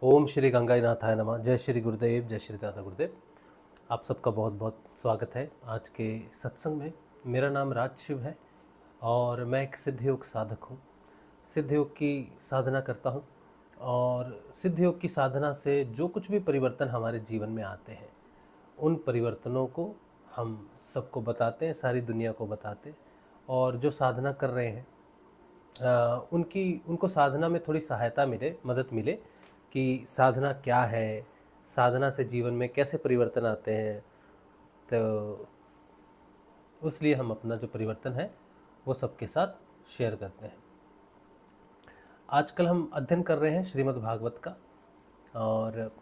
ओम श्री गंगानाथाय नमः। जय श्री गुरुदेव, जय श्री दादा गुरुदेव। आप सबका बहुत बहुत स्वागत है आज के सत्संग में। मेरा नाम राज शिव है और मैं एक सिद्ध योग साधक हूँ। सिद्ध योग की साधना करता हूँ और सिद्ध योग की साधना से जो कुछ भी परिवर्तन हमारे जीवन में आते हैं उन परिवर्तनों को हम सबको बताते हैं, सारी दुनिया को बताते हैं। और जो साधना कर रहे हैं उनको साधना में थोड़ी सहायता मिले, मदद मिले कि साधना क्या है, साधना से जीवन में कैसे परिवर्तन आते हैं। तो उसलिए हम अपना जो परिवर्तन है वो सबके साथ शेयर करते हैं। आजकल हम अध्ययन कर रहे हैं श्रीमद् भागवत का और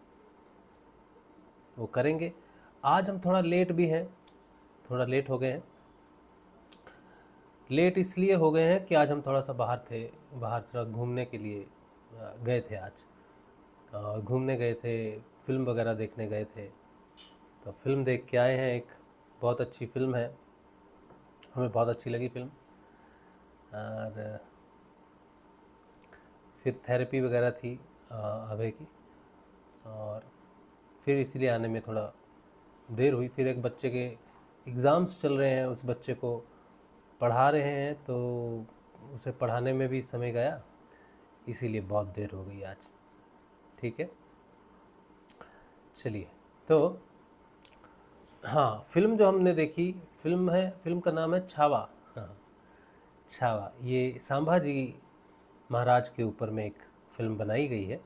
वो करेंगे। आज हम थोड़ा लेट भी हैं, थोड़ा लेट हो गए हैं। लेट इसलिए हो गए हैं कि आज हम थोड़ा सा बाहर थे, बाहर थोड़ा घूमने के लिए गए थे। आज घूमने गए थे, फिल्म वगैरह देखने गए थे। तो फिल्म देख के आए हैं। एक बहुत अच्छी फिल्म है, हमें बहुत अच्छी लगी फिल्म। और फिर थेरेपी वगैरह थी अभय की, और फिर इसलिए आने में थोड़ा देर हुई। फिर एक बच्चे के एग्ज़ाम्स चल रहे हैं, उस बच्चे को पढ़ा रहे हैं, तो उसे पढ़ाने में भी समय गया, इसीलिए बहुत देर हो गई आज। ठीक है, चलिए। तो हाँ, फिल्म जो हमने देखी, फिल्म का नाम है छावा। हाँ, छावा। ये संभाजी महाराज के ऊपर में एक फिल्म बनाई गई है।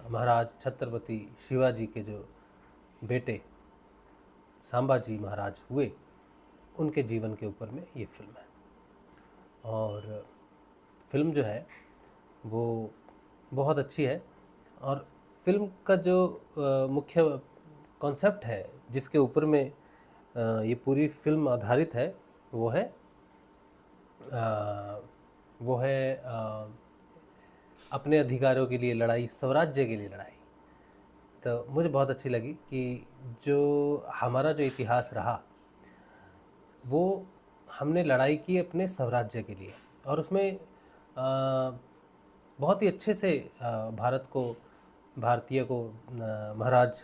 महाराज छत्रपति शिवाजी के जो बेटे संभाजी महाराज हुए, उनके जीवन के ऊपर में ये फिल्म है। और फिल्म जो है वो बहुत अच्छी है। और फिल्म का जो मुख्य कॉन्सेप्ट है जिसके ऊपर में ये पूरी फिल्म आधारित है, वो है अपने अधिकारों के लिए लड़ाई, स्वराज्य के लिए लड़ाई। तो मुझे बहुत अच्छी लगी कि जो हमारा जो इतिहास रहा वो हमने लड़ाई की अपने स्वराज्य के लिए, और उसमें बहुत ही अच्छे से भारतीय को महाराज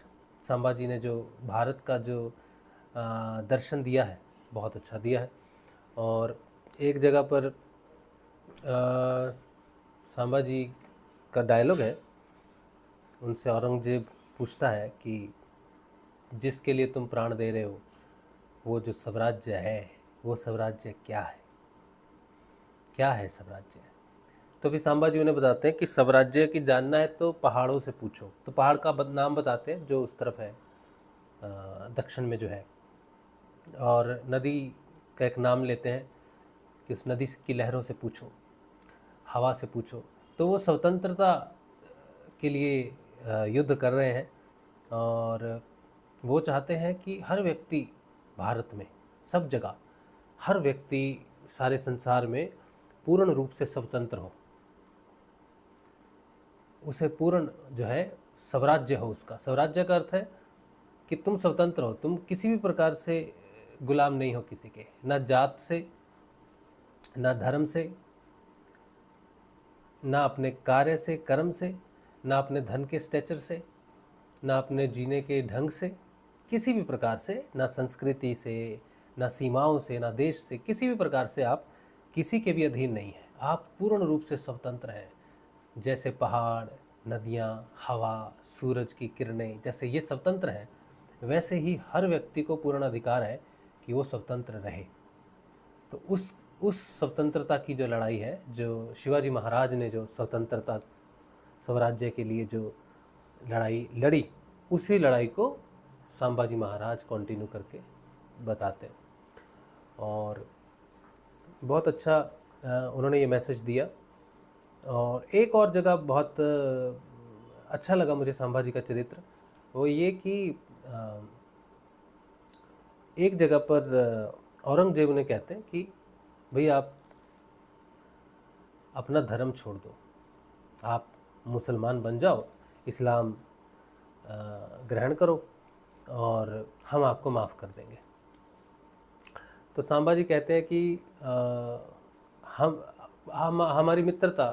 संभाजी ने जो भारत का जो दर्शन दिया है, बहुत अच्छा दिया है। और एक जगह पर संभाजी का डायलॉग है, उनसे औरंगजेब पूछता है कि जिसके लिए तुम प्राण दे रहे हो वो जो स्वराज्य है, वो स्वराज्य क्या है, क्या है स्वराज्य। तो फिर संभाजी उन्हें बताते हैं कि स्वराज्य की जानना है तो पहाड़ों से पूछो। तो पहाड़ का नाम बताते हैं जो उस तरफ है, दक्षिण में जो है। और नदी का एक नाम लेते हैं कि उस नदी की लहरों से पूछो, हवा से पूछो। तो वो स्वतंत्रता के लिए युद्ध कर रहे हैं और वो चाहते हैं कि हर व्यक्ति भारत में, सब जगह, हर व्यक्ति सारे संसार में पूर्ण रूप से स्वतंत्र हो, उसे पूर्ण जो है स्वराज्य हो। उसका स्वराज्य का अर्थ है कि तुम स्वतंत्र हो, तुम किसी भी प्रकार से गुलाम नहीं हो किसी के, ना जात से, ना धर्म से, ना अपने कार्य से, कर्म से, ना अपने धन के स्टेचर से, ना अपने जीने के ढंग से, किसी भी प्रकार से, ना संस्कृति से, ना सीमाओं से, ना देश से, किसी भी प्रकार से आप किसी के भी अधीन नहीं हैं। आप पूर्ण रूप से स्वतंत्र हैं। जैसे पहाड़, नदियाँ, हवा, सूरज की किरणें जैसे ये स्वतंत्र हैं, वैसे ही हर व्यक्ति को पूर्ण अधिकार है कि वो स्वतंत्र रहे। तो उस स्वतंत्रता की जो लड़ाई है, जो शिवाजी महाराज ने जो स्वतंत्रता, स्वराज्य के लिए जो लड़ाई लड़ी, उसी लड़ाई को संभाजी महाराज कंटिन्यू करके बताते हैं। और बहुत अच्छा उन्होंने ये मैसेज दिया। और एक और जगह बहुत अच्छा लगा मुझे संभाजी का चरित्र, वो ये कि एक जगह पर औरंगजेब ने कहते हैं कि भाई आप अपना धर्म छोड़ दो, आप मुसलमान बन जाओ, इस्लाम ग्रहण करो और हम आपको माफ़ कर देंगे। तो संभाजी कहते हैं कि हम हमारी मित्रता,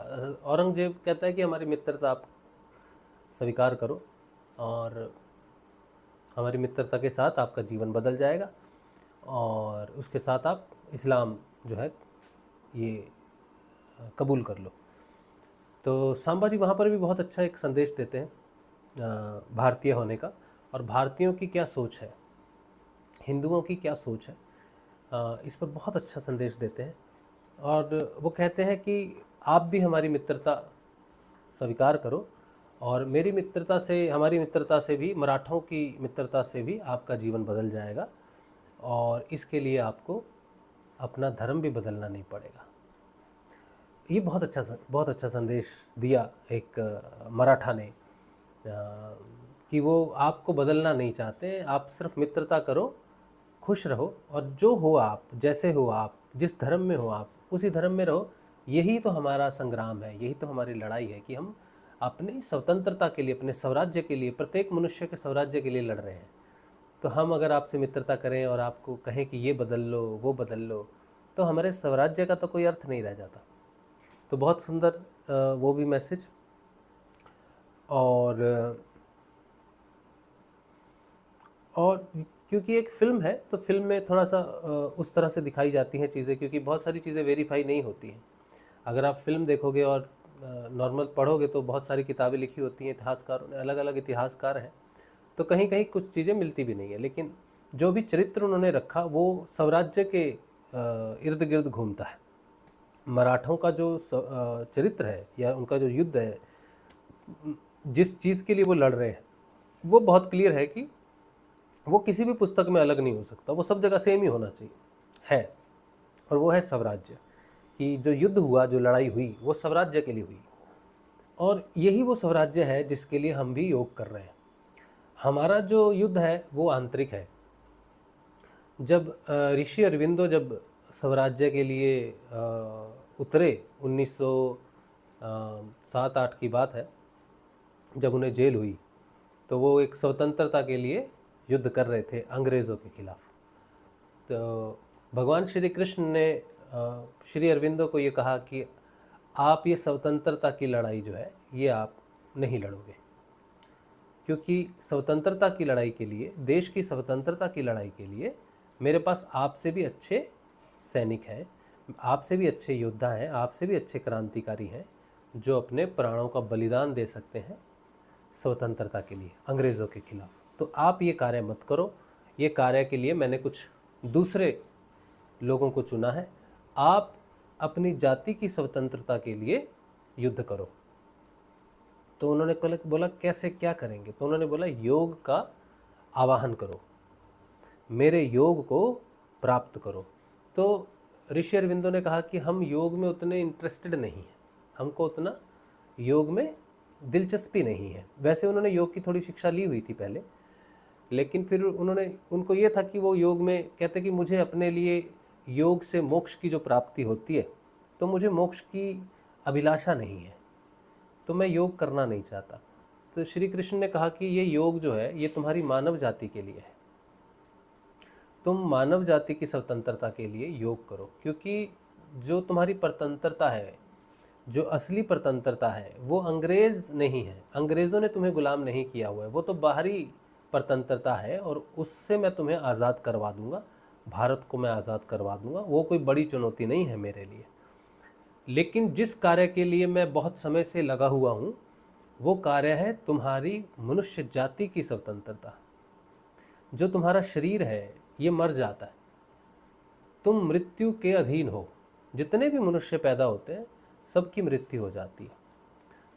औरंगजेब कहता है कि हमारी मित्रता आप स्वीकार करो और हमारी मित्रता के साथ आपका जीवन बदल जाएगा और उसके साथ आप इस्लाम जो है ये कबूल कर लो। तो सांबा जी वहाँ पर भी बहुत अच्छा एक संदेश देते हैं भारतीय होने का, और भारतीयों की क्या सोच है, हिंदुओं की क्या सोच है, इस पर बहुत अच्छा संदेश देते हैं। और वो कहते हैं कि आप भी हमारी मित्रता स्वीकार करो और मेरी मित्रता से, हमारी मित्रता से भी, मराठों की मित्रता से भी आपका जीवन बदल जाएगा और इसके लिए आपको अपना धर्म भी बदलना नहीं पड़ेगा। ये बहुत अच्छा संदेश दिया एक मराठा ने, कि वो आपको बदलना नहीं चाहते, आप सिर्फ मित्रता करो, खुश रहो और जो हो आप, जैसे हो आप, जिस धर्म में हो आप, उसी धर्म में रहो। यही तो हमारा संग्राम है, यही तो हमारी लड़ाई है कि हम अपनी स्वतंत्रता के लिए, अपने स्वराज्य के लिए, प्रत्येक मनुष्य के स्वराज्य के लिए लड़ रहे हैं। तो हम अगर आपसे मित्रता करें और आपको कहें कि ये बदल लो, वो बदल लो, तो हमारे स्वराज्य का तो कोई अर्थ नहीं रह जाता। तो बहुत सुंदर वो भी मैसेज। और क्योंकि एक फ़िल्म है तो फिल्म में थोड़ा सा उस तरह से दिखाई जाती हैं चीज़ें, क्योंकि बहुत सारी चीज़ें वेरीफाई नहीं होती हैं। अगर आप फिल्म देखोगे और नॉर्मल पढ़ोगे तो बहुत सारी किताबें लिखी होती हैं, इतिहासकारों ने, अलग अलग इतिहासकार हैं, तो कहीं कहीं कुछ चीज़ें मिलती भी नहीं है। लेकिन जो भी चरित्र उन्होंने रखा वो स्वराज्य के इर्द गिर्द घूमता है। मराठों का जो चरित्र है या उनका जो युद्ध है, जिस चीज़ के लिए वो लड़ रहे हैं, वो बहुत क्लियर है कि वो किसी भी पुस्तक में अलग नहीं हो सकता, वो सब जगह सेम ही होना चाहिए है। और वो है स्वराज्य, कि जो युद्ध हुआ, जो लड़ाई हुई, वो स्वराज्य के लिए हुई और यही वो स्वराज्य है जिसके लिए हम भी योग कर रहे हैं। हमारा जो युद्ध है वो आंतरिक है। जब ऋषि अरविंदो जब स्वराज्य के लिए उतरे, 1907-8 की बात है, जब उन्हें जेल हुई, तो वो एक स्वतंत्रता के लिए युद्ध कर रहे थे अंग्रेज़ों के खिलाफ। तो भगवान श्री कृष्ण ने श्री अरविंदो को ये कहा कि आप ये स्वतंत्रता की लड़ाई जो है ये आप नहीं लड़ोगे, क्योंकि स्वतंत्रता की लड़ाई के लिए, देश की स्वतंत्रता की लड़ाई के लिए मेरे पास आपसे भी अच्छे सैनिक हैं, आपसे भी अच्छे योद्धा हैं, आपसे भी अच्छे क्रांतिकारी हैं, जो अपने प्राणों का बलिदान दे सकते हैं स्वतंत्रता के लिए, अंग्रेज़ों के खिलाफ। तो आप ये कार्य मत करो, ये कार्य के लिए मैंने कुछ दूसरे लोगों को चुना है, आप अपनी जाति की स्वतंत्रता के लिए युद्ध करो। तो उन्होंने बोला कैसे, क्या करेंगे? तो उन्होंने बोला योग का आवाहन करो, मेरे योग को प्राप्त करो। तो ऋषि अरविंदो ने कहा कि हम योग में उतने इंटरेस्टेड नहीं हैं, हमको उतना योग में दिलचस्पी नहीं है। वैसे उन्होंने योग की थोड़ी शिक्षा ली हुई थी पहले, लेकिन फिर उनको ये था कि वो योग में, कहते कि मुझे अपने लिए योग से मोक्ष की जो प्राप्ति होती है, तो मुझे मोक्ष की अभिलाषा नहीं है, तो मैं योग करना नहीं चाहता। तो श्री कृष्ण ने कहा कि ये योग जो है ये तुम्हारी मानव जाति के लिए है, तुम मानव जाति की स्वतंत्रता के लिए योग करो, क्योंकि जो तुम्हारी परतंत्रता है, जो असली परतंत्रता है, वो अंग्रेज़ नहीं है, अंग्रेज़ों ने तुम्हें गुलाम नहीं किया हुआ है, वो तो बाहरी परतंत्रता है और उससे मैं तुम्हें आज़ाद करवा दूंगा, भारत को मैं आज़ाद करवा दूंगा। वो कोई बड़ी चुनौती नहीं है मेरे लिए। लेकिन जिस कार्य के लिए मैं बहुत समय से लगा हुआ हूँ, वो कार्य है तुम्हारी मनुष्य जाति की स्वतंत्रता। जो तुम्हारा शरीर है ये मर जाता है, तुम मृत्यु के अधीन हो, जितने भी मनुष्य पैदा होते हैं सबकी मृत्यु हो जाती है।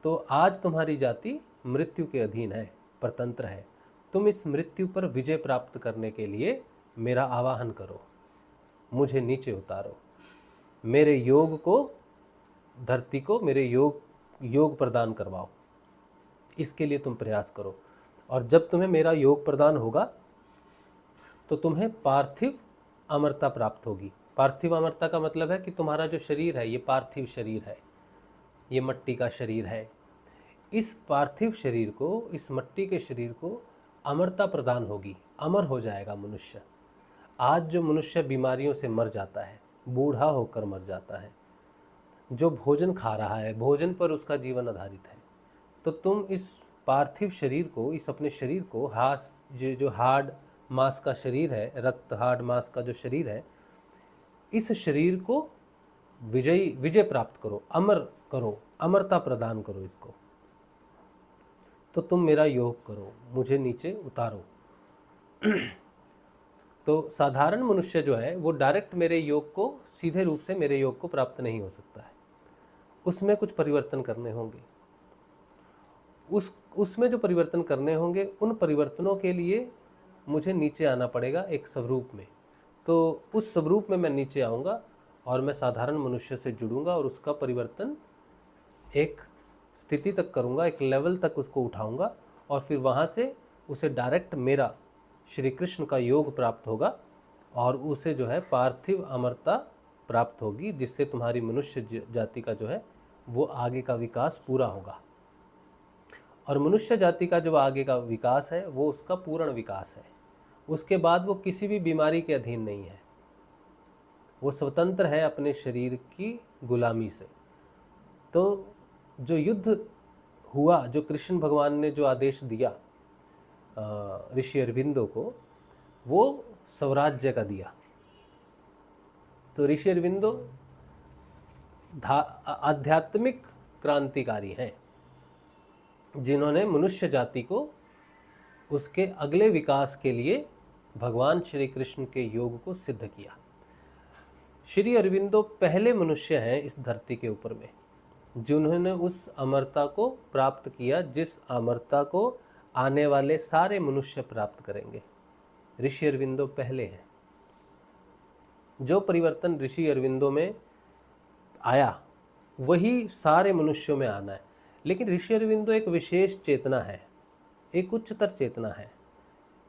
तो आज तुम्हारी जाति मृत्यु के अधीन है, परतंत्र है। तुम इस मृत्यु पर विजय प्राप्त करने के लिए मेरा आवाहन करो, मुझे नीचे उतारो, मेरे योग को, धरती को मेरे योग प्रदान करवाओ, इसके लिए तुम प्रयास करो। और जब तुम्हें मेरा योग प्रदान होगा तो तुम्हें पार्थिव अमरता प्राप्त होगी। पार्थिव अमरता का मतलब है कि तुम्हारा जो शरीर है ये पार्थिव शरीर है, ये मिट्टी का शरीर है। इस पार्थिव शरीर को, इस मिट्टी के शरीर को अमरता प्रदान होगी, अमर हो जाएगा मनुष्य। आज जो मनुष्य बीमारियों से मर जाता है, बूढ़ा होकर मर जाता है, जो भोजन खा रहा है, भोजन पर उसका जीवन आधारित है, तो तुम इस पार्थिव शरीर को, इस अपने शरीर को, जो हार्ड मांस का शरीर है, रक्त हार्ड मांस का जो शरीर है, इस शरीर को विजय प्राप्त करो, अमर करो, अमरता प्रदान करो इसको। तो तुम मेरा योग करो, मुझे नीचे उतारो। तो साधारण मनुष्य जो है वो डायरेक्ट मेरे योग को, सीधे रूप से मेरे योग को प्राप्त नहीं हो सकता है, उसमें कुछ परिवर्तन करने होंगे। उसमें जो परिवर्तन करने होंगे, उन परिवर्तनों के लिए मुझे नीचे आना पड़ेगा एक स्वरूप में। तो उस स्वरूप में मैं नीचे आऊँगा और मैं साधारण मनुष्य से जुड़ूंगा और उसका परिवर्तन एक स्थिति तक करूँगा, एक लेवल तक उसको उठाऊँगा, और फिर वहाँ से उसे डायरेक्ट मेरा श्री कृष्ण का योग प्राप्त होगा और उसे जो है पार्थिव अमरता प्राप्त होगी, जिससे तुम्हारी मनुष्य जाति का जो है वो आगे का विकास पूरा होगा। और मनुष्य जाति का जो आगे का विकास है वो उसका पूर्ण विकास है। उसके बाद वो किसी भी बीमारी के अधीन नहीं है, वो स्वतंत्र है अपने शरीर की गुलामी से। तो जो युद्ध हुआ, जो कृष्ण भगवान ने जो आदेश दिया ऋषि अरविंदो को, वो स्वराज्य का दिया। तो ऋषि अरविंदो आध्यात्मिक क्रांतिकारी हैं, जिन्होंने मनुष्य जाति को उसके अगले विकास के लिए भगवान श्री कृष्ण के योग को सिद्ध किया। श्री अरविंदो पहले मनुष्य हैं इस धरती के ऊपर में जिन्होंने उस अमरता को प्राप्त किया, जिस अमरता को आने वाले सारे मनुष्य प्राप्त करेंगे। ऋषि अरविंदो पहले हैं। जो परिवर्तन ऋषि अरविंदो में आया वही सारे मनुष्यों में आना है। लेकिन ऋषि अरविंदो एक विशेष चेतना है, एक उच्चतर चेतना है,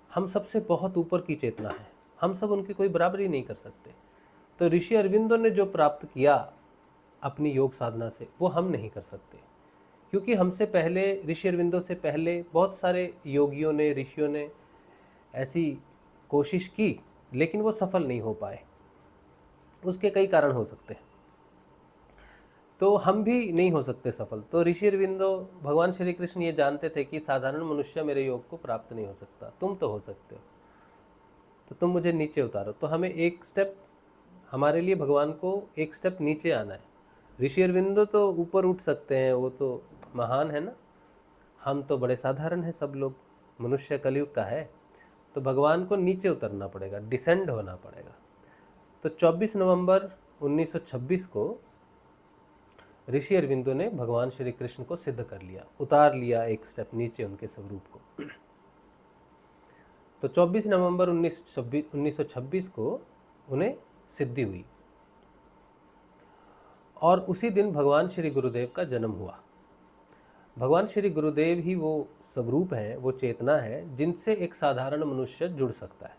हम सबसे बहुत ऊपर की चेतना है, हम सब उनकी कोई बराबरी नहीं कर सकते। तो ऋषि अरविंदो ने जो प्राप्त किया अपनी योग साधना से, वो हम नहीं कर सकते, क्योंकि हमसे पहले, ऋषि अरविंदो से पहले बहुत सारे योगियों ने, ऋषियों ने ऐसी कोशिश की, लेकिन वो सफल नहीं हो पाए। उसके कई कारण हो सकते हैं, तो हम भी नहीं हो सकते सफल। तो ऋषि अरविंदो, भगवान श्री कृष्ण ये जानते थे कि साधारण मनुष्य मेरे योग को प्राप्त नहीं हो सकता, तुम तो हो सकते हो, तो तुम मुझे नीचे उतारो। तो हमें एक स्टेप, हमारे लिए भगवान को एक स्टेप नीचे आना है। ऋषि अरविंदो तो ऊपर उठ सकते हैं, वो तो महान है ना, हम तो बड़े साधारण हैं, सब लोग, मनुष्य कलयुग का है। तो भगवान को नीचे उतरना पड़ेगा, डिसेंड होना पड़ेगा। तो 24 नवंबर 1926 को ऋषि अरविंदो ने भगवान श्री कृष्ण को सिद्ध कर लिया, उतार लिया एक स्टेप नीचे उनके स्वरूप को। तो 24 नवंबर 1926 को उन्हें सिद्धि हुई और उसी दिन भगवान श्री गुरुदेव का जन्म हुआ। भगवान श्री गुरुदेव ही वो स्वरूप है, वो चेतना है जिनसे एक साधारण मनुष्य जुड़ सकता है।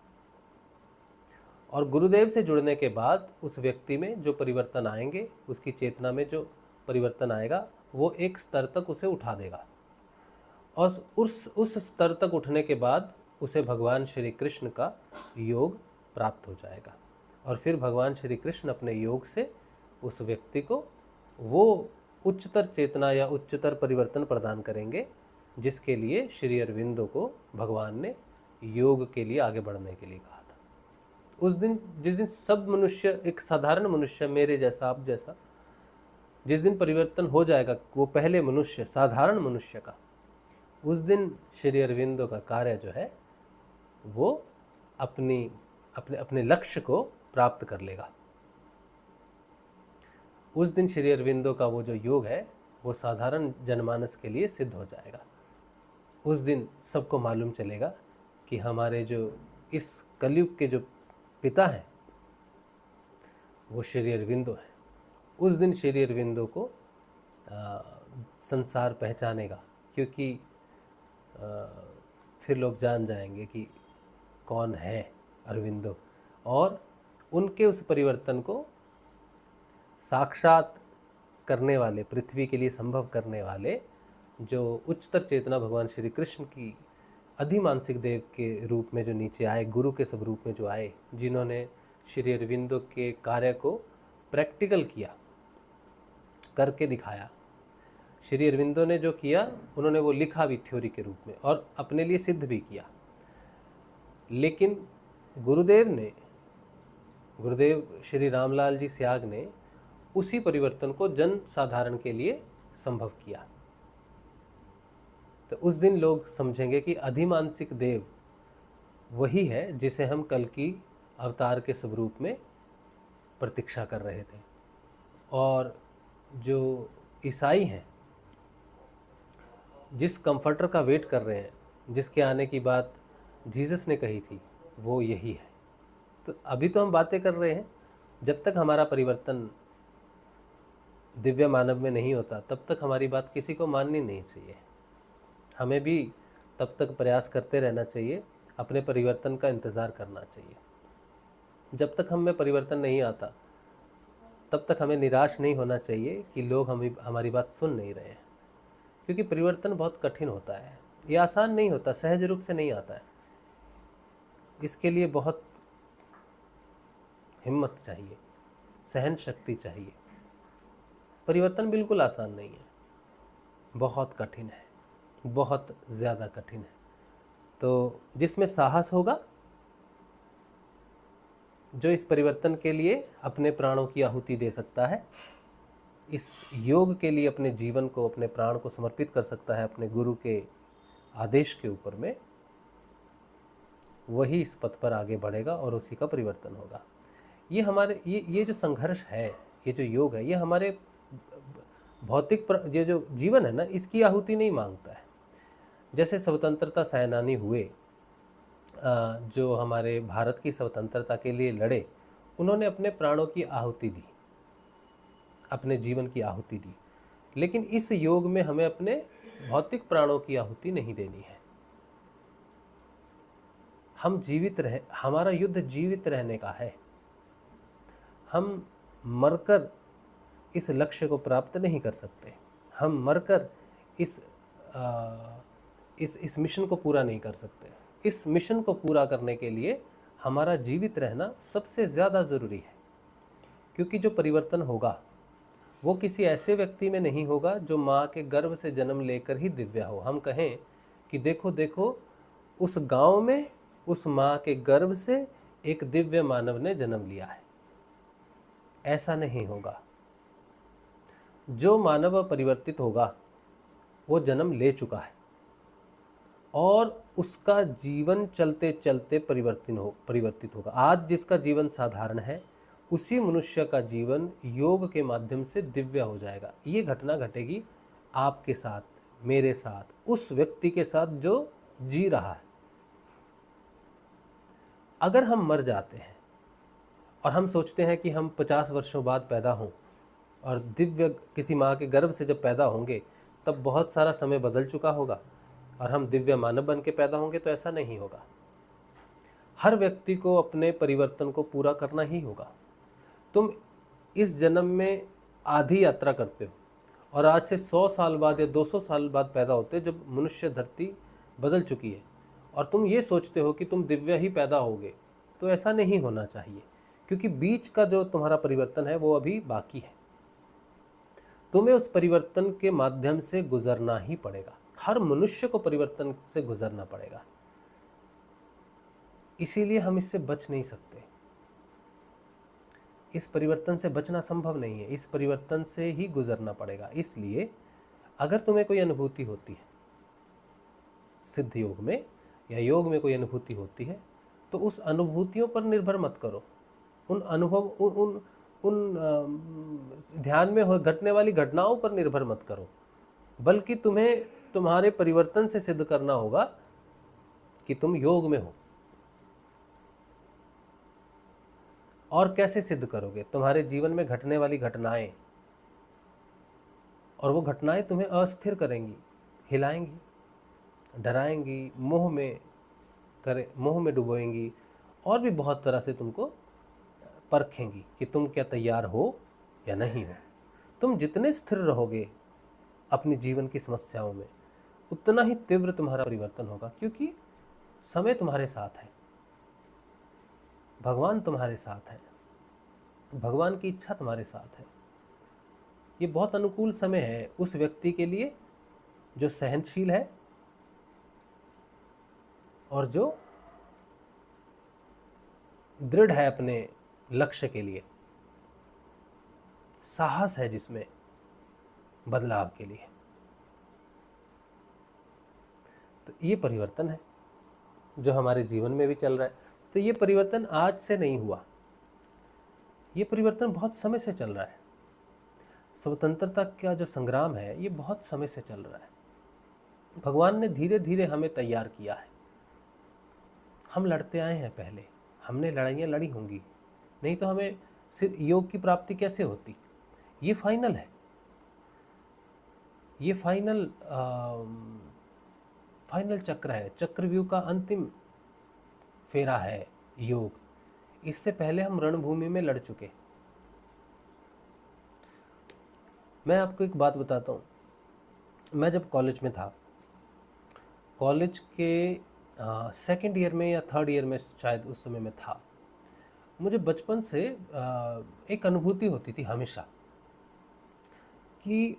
और गुरुदेव से जुड़ने के बाद उस व्यक्ति में जो परिवर्तन आएंगे, उसकी चेतना में जो परिवर्तन आएगा, वो एक स्तर तक उसे उठा देगा। और उस स्तर तक उठने के बाद उसे भगवान श्री कृष्ण का योग प्राप्त हो जाएगा। और फिर भगवान श्री कृष्ण अपने योग से उस व्यक्ति को वो उच्चतर चेतना या उच्चतर परिवर्तन प्रदान करेंगे, जिसके लिए श्री अरविंदो को भगवान ने योग के लिए आगे बढ़ने के लिए कहा था। उस दिन, जिस दिन सब मनुष्य, एक साधारण मनुष्य मेरे जैसा, आप जैसा, जिस दिन परिवर्तन हो जाएगा, वो पहले मनुष्य, साधारण मनुष्य का, उस दिन श्री अरविंदो का कार्य जो है वो अपने लक्ष्य को प्राप्त कर लेगा। उस दिन श्री अरविंदो का वो जो योग है वो साधारण जनमानस के लिए सिद्ध हो जाएगा। उस दिन सबको मालूम चलेगा कि हमारे जो इस कलयुग के जो पिता हैं वो श्री अरविंदो हैं। उस दिन श्री अरविंदो को संसार पहचानेगा, क्योंकि फिर लोग जान जाएंगे कि कौन है अरविंदो, और उनके उस परिवर्तन को साक्षात करने वाले, पृथ्वी के लिए संभव करने वाले जो उच्चतर चेतना भगवान श्री कृष्ण की अधिमानसिक देव के रूप में जो नीचे आए, गुरु के स्वरूप में जो आए, जिन्होंने श्री अरविंदो के कार्य को प्रैक्टिकल किया, करके दिखाया। श्री अरविंदो ने जो किया उन्होंने वो लिखा भी थ्योरी के रूप में और अपने लिए सिद्ध भी किया। लेकिन गुरुदेव श्री रामलाल जी स्याग ने उसी परिवर्तन को जन साधारण के लिए संभव किया। तो उस दिन लोग समझेंगे कि अधिमानसिक देव वही है जिसे हम कल की अवतार के स्वरूप में प्रतीक्षा कर रहे थे। और जो ईसाई हैं, जिस कंफर्टर का वेट कर रहे हैं, जिसके आने की बात जीसस ने कही थी, वो यही है। तो अभी तो हम बातें कर रहे हैं, जब तक हमारा परिवर्तन दिव्य मानव में नहीं होता तब तक हमारी बात किसी को माननी नहीं चाहिए। हमें भी तब तक प्रयास करते रहना चाहिए, अपने परिवर्तन का इंतज़ार करना चाहिए। जब तक हम में परिवर्तन नहीं आता तब तक हमें निराश नहीं होना चाहिए कि लोग हमारी बात सुन नहीं रहे हैं, क्योंकि परिवर्तन बहुत कठिन होता है, ये आसान नहीं होता, सहज रूप से नहीं आता है। इसके लिए बहुत हिम्मत चाहिए, सहन शक्ति चाहिए। परिवर्तन बिल्कुल आसान नहीं है, बहुत कठिन है, बहुत ज़्यादा कठिन है। तो जिसमें साहस होगा, जो इस परिवर्तन के लिए अपने प्राणों की आहुति दे सकता है, इस योग के लिए अपने जीवन को, अपने प्राण को समर्पित कर सकता है अपने गुरु के आदेश के ऊपर में, वही इस पथ पर आगे बढ़ेगा और उसी का परिवर्तन होगा। ये हमारे ये जो संघर्ष है, ये जो योग है, ये हमारे भौतिक ये जो जीवन है ना, इसकी आहुति नहीं मांगता है। जैसे स्वतंत्रता सेनानी हुए, जो हमारे भारत की स्वतंत्रता के लिए लड़े, उन्होंने अपने प्राणों की आहुति दी, अपने जीवन की आहुति दी। लेकिन इस योग में हमें अपने भौतिक प्राणों की आहुति नहीं देनी है। हम जीवित रहे, हमारा युद्ध जीवित रहने का है। हम मरकर इस लक्ष्य को प्राप्त नहीं कर सकते, हम मरकर इस मिशन को पूरा नहीं कर सकते। इस मिशन को पूरा करने के लिए हमारा जीवित रहना सबसे ज़्यादा ज़रूरी है, क्योंकि जो परिवर्तन होगा वो किसी ऐसे व्यक्ति में नहीं होगा जो माँ के गर्भ से जन्म लेकर ही दिव्य हो। हम कहें कि देखो देखो, उस गांव में उस माँ के गर्भ से एक दिव्य मानव ने जन्म लिया है, ऐसा नहीं होगा। जो मानव परिवर्तित होगा वो जन्म ले चुका है और उसका जीवन चलते चलते परिवर्तित होगा। आज जिसका जीवन साधारण है, उसी मनुष्य का जीवन योग के माध्यम से दिव्य हो जाएगा। ये घटना घटेगी आपके साथ, मेरे साथ, उस व्यक्ति के साथ जो जी रहा है। अगर हम मर जाते हैं और हम सोचते हैं कि हम 50 वर्षों बाद पैदा हों और दिव्य किसी माँ के गर्भ से जब पैदा होंगे तब बहुत सारा समय बदल चुका होगा और हम दिव्य मानव बन के पैदा होंगे, तो ऐसा नहीं होगा। हर व्यक्ति को अपने परिवर्तन को पूरा करना ही होगा। तुम इस जन्म में आधी यात्रा करते हो और आज से 100 साल बाद या 200 साल बाद पैदा होते, जब मनुष्य धरती बदल चुकी है, और तुम ये सोचते हो कि तुम दिव्य ही पैदा होगे, तो ऐसा नहीं होना चाहिए, क्योंकि बीच का जो तुम्हारा परिवर्तन है वो अभी बाकी है। तुम्हें उस परिवर्तन के माध्यम से गुजरना ही पड़ेगा। हर मनुष्य को परिवर्तन से गुजरना पड़ेगा, इसीलिए हम इससे बच नहीं सकते। इस परिवर्तन से बचना संभव नहीं है, इस परिवर्तन से ही गुजरना पड़ेगा। इसलिए अगर तुम्हें कोई अनुभूति होती है सिद्ध योग में या योग में कोई अनुभूति होती है, तो उस अनुभूतियों पर निर्भर मत करो, उन अनुभव उन ध्यान में घटने वाली घटनाओं पर निर्भर मत करो, बल्कि तुम्हें तुम्हारे परिवर्तन से सिद्ध करना होगा कि तुम योग में हो। और कैसे सिद्ध करोगे? तुम्हारे जीवन में घटने वाली घटनाएं, और वो घटनाएं तुम्हें अस्थिर करेंगी, हिलाएंगी, डराएंगी, मोह में डुबोएंगी, और भी बहुत तरह से तुमको परखेंगी कि तुम क्या तैयार हो या नहीं हो। तुम जितने स्थिर रहोगे अपनी जीवन की समस्याओं में, उतना ही तीव्र तुम्हारा परिवर्तन होगा, क्योंकि समय तुम्हारे साथ है, भगवान तुम्हारे साथ है, भगवान की इच्छा तुम्हारे साथ है। ये बहुत अनुकूल समय है उस व्यक्ति के लिए जो सहनशील है और जो दृढ़ है अपने लक्ष्य के लिए, साहस है जिसमें बदलाव के लिए। तो ये परिवर्तन है जो हमारे जीवन में भी चल रहा है। तो ये परिवर्तन आज से नहीं हुआ, ये परिवर्तन बहुत समय से चल रहा है। स्वतंत्रता का जो संग्राम है ये बहुत समय से चल रहा है। भगवान ने धीरे धीरे हमें तैयार किया है। हम लड़ते आए हैं, पहले हमने लड़ाइयाँ लड़ी होंगी, नहीं तो हमें सिर्फ योग की प्राप्ति कैसे होती। ये फाइनल है, ये फाइनल चक्र है, चक्रव्यूह का अंतिम फेरा है योग। इससे पहले हम रणभूमि में लड़ चुके। मैं आपको एक बात बताता हूँ। मैं जब कॉलेज में था, कॉलेज के सेकंड ईयर में या थर्ड ईयर में शायद उस समय में था, मुझे बचपन से एक अनुभूति होती थी हमेशा कि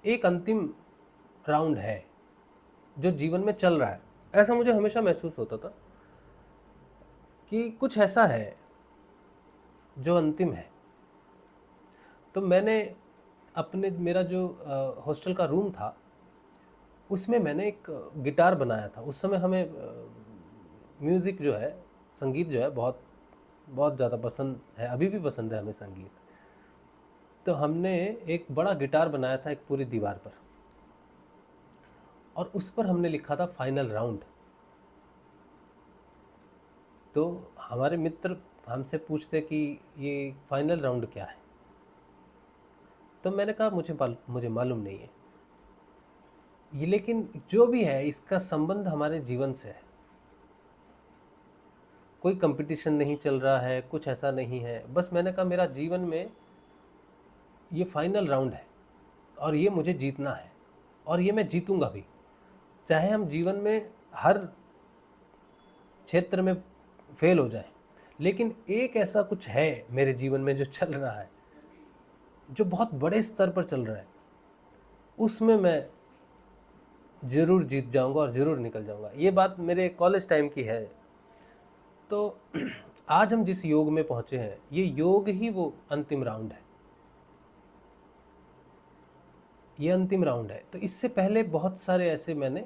एक अंतिम राउंड है जो जीवन में चल रहा है। ऐसा मुझे हमेशा महसूस होता था कि कुछ ऐसा है जो अंतिम है। तो मैंने मेरा जो हॉस्टल का रूम था उसमें मैंने एक गिटार बनाया था। उस समय हमें म्यूज़िक जो है, संगीत जो है बहुत बहुत ज़्यादा पसंद है, अभी भी पसंद है हमें संगीत। तो हमने एक बड़ा गिटार बनाया था एक पूरी दीवार पर, और उस पर हमने लिखा था फाइनल राउंड। तो हमारे मित्र हमसे पूछते कि ये फाइनल राउंड क्या है। तो मैंने कहा मुझे मालूम नहीं है ये, लेकिन जो भी है इसका संबंध हमारे जीवन से है। कोई कंपटीशन नहीं चल रहा है, कुछ ऐसा नहीं है। बस मैंने कहा मेरा जीवन में ये फाइनल राउंड है और ये मुझे जीतना है, और ये मैं जीतूंगा भी, चाहे हम जीवन में हर क्षेत्र में फेल हो जाए। लेकिन एक ऐसा कुछ है मेरे जीवन में जो चल रहा है, जो बहुत बड़े स्तर पर चल रहा है, उसमें मैं ज़रूर जीत जाऊंगा और ज़रूर निकल जाऊंगा। ये बात मेरे कॉलेज टाइम की है। तो आज हम जिस योग में पहुंचे हैं, ये योग ही वो अंतिम राउंड है, ये अंतिम राउंड है। तो इससे पहले बहुत सारे ऐसे मैंने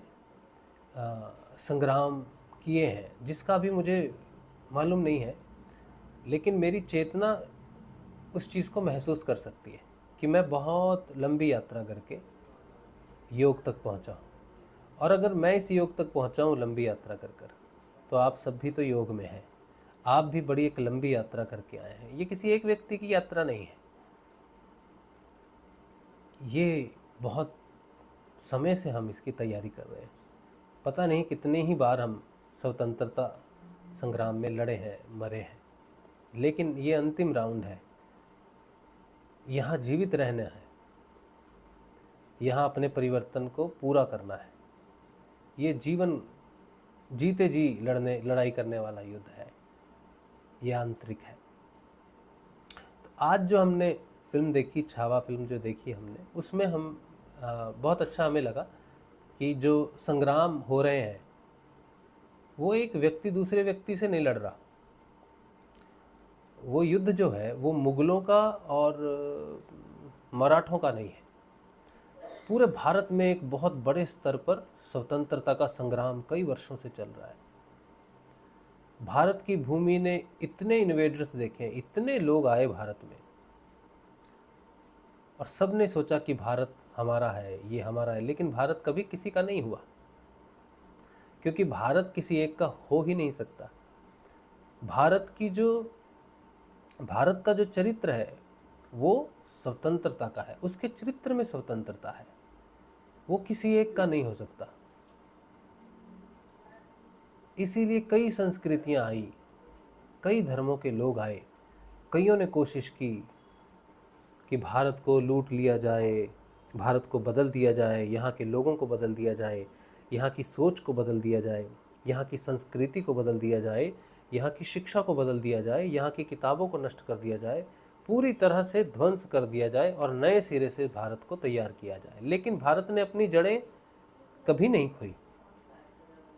संग्राम किए हैं जिसका भी मुझे मालूम नहीं है, लेकिन मेरी चेतना उस चीज़ को महसूस कर सकती है कि मैं बहुत लंबी यात्रा करके योग तक पहुंचा हूँ। और अगर मैं इस योग तक पहुंचा हूँ लंबी यात्रा कर कर, तो आप सब भी तो योग में हैं। आप भी बड़ी एक लंबी यात्रा करके आए हैं। ये किसी एक व्यक्ति की यात्रा नहीं है, ये बहुत समय से हम इसकी तैयारी कर रहे हैं। पता नहीं कितने ही बार हम स्वतंत्रता संग्राम में लड़े हैं, मरे हैं, लेकिन ये अंतिम राउंड है। यहाँ जीवित रहना है, यहाँ अपने परिवर्तन को पूरा करना है। ये जीवन जीते जी लड़ाई करने वाला युद्ध है, ये आंतरिक है। तो आज जो हमने फिल्म देखी, छावा फिल्म जो देखी हमने, उसमें हम बहुत अच्छा हमें लगा कि जो संग्राम हो रहे हैं वो एक व्यक्ति दूसरे व्यक्ति से नहीं लड़ रहा। वो युद्ध जो है वो मुगलों का और मराठों का नहीं है। पूरे भारत में एक बहुत बड़े स्तर पर स्वतंत्रता का संग्राम कई वर्षों से चल रहा है। भारत की भूमि ने इतने इन्वेडर्स देखे, इतने लोग आए भारत में, और सब ने सोचा कि भारत हमारा है, ये हमारा है। लेकिन भारत कभी किसी का नहीं हुआ, क्योंकि भारत किसी एक का हो ही नहीं सकता। भारत का जो चरित्र है वो स्वतंत्रता का है, उसके चरित्र में स्वतंत्रता है, वो किसी एक का नहीं हो सकता। इसीलिए कई संस्कृतियां आई, कई धर्मों के लोग आए, कईयों ने कोशिश की कि भारत को लूट लिया जाए, भारत को बदल दिया जाए, यहाँ के लोगों को बदल दिया जाए, यहाँ की सोच को बदल दिया जाए, यहाँ की संस्कृति को बदल दिया जाए, यहाँ की शिक्षा को बदल दिया जाए, यहाँ की किताबों को नष्ट कर दिया जाए। पूरी तरह से ध्वंस कर दिया जाए और नए सिरे से भारत को तैयार किया जाए। लेकिन भारत ने अपनी जड़ें कभी नहीं खोई।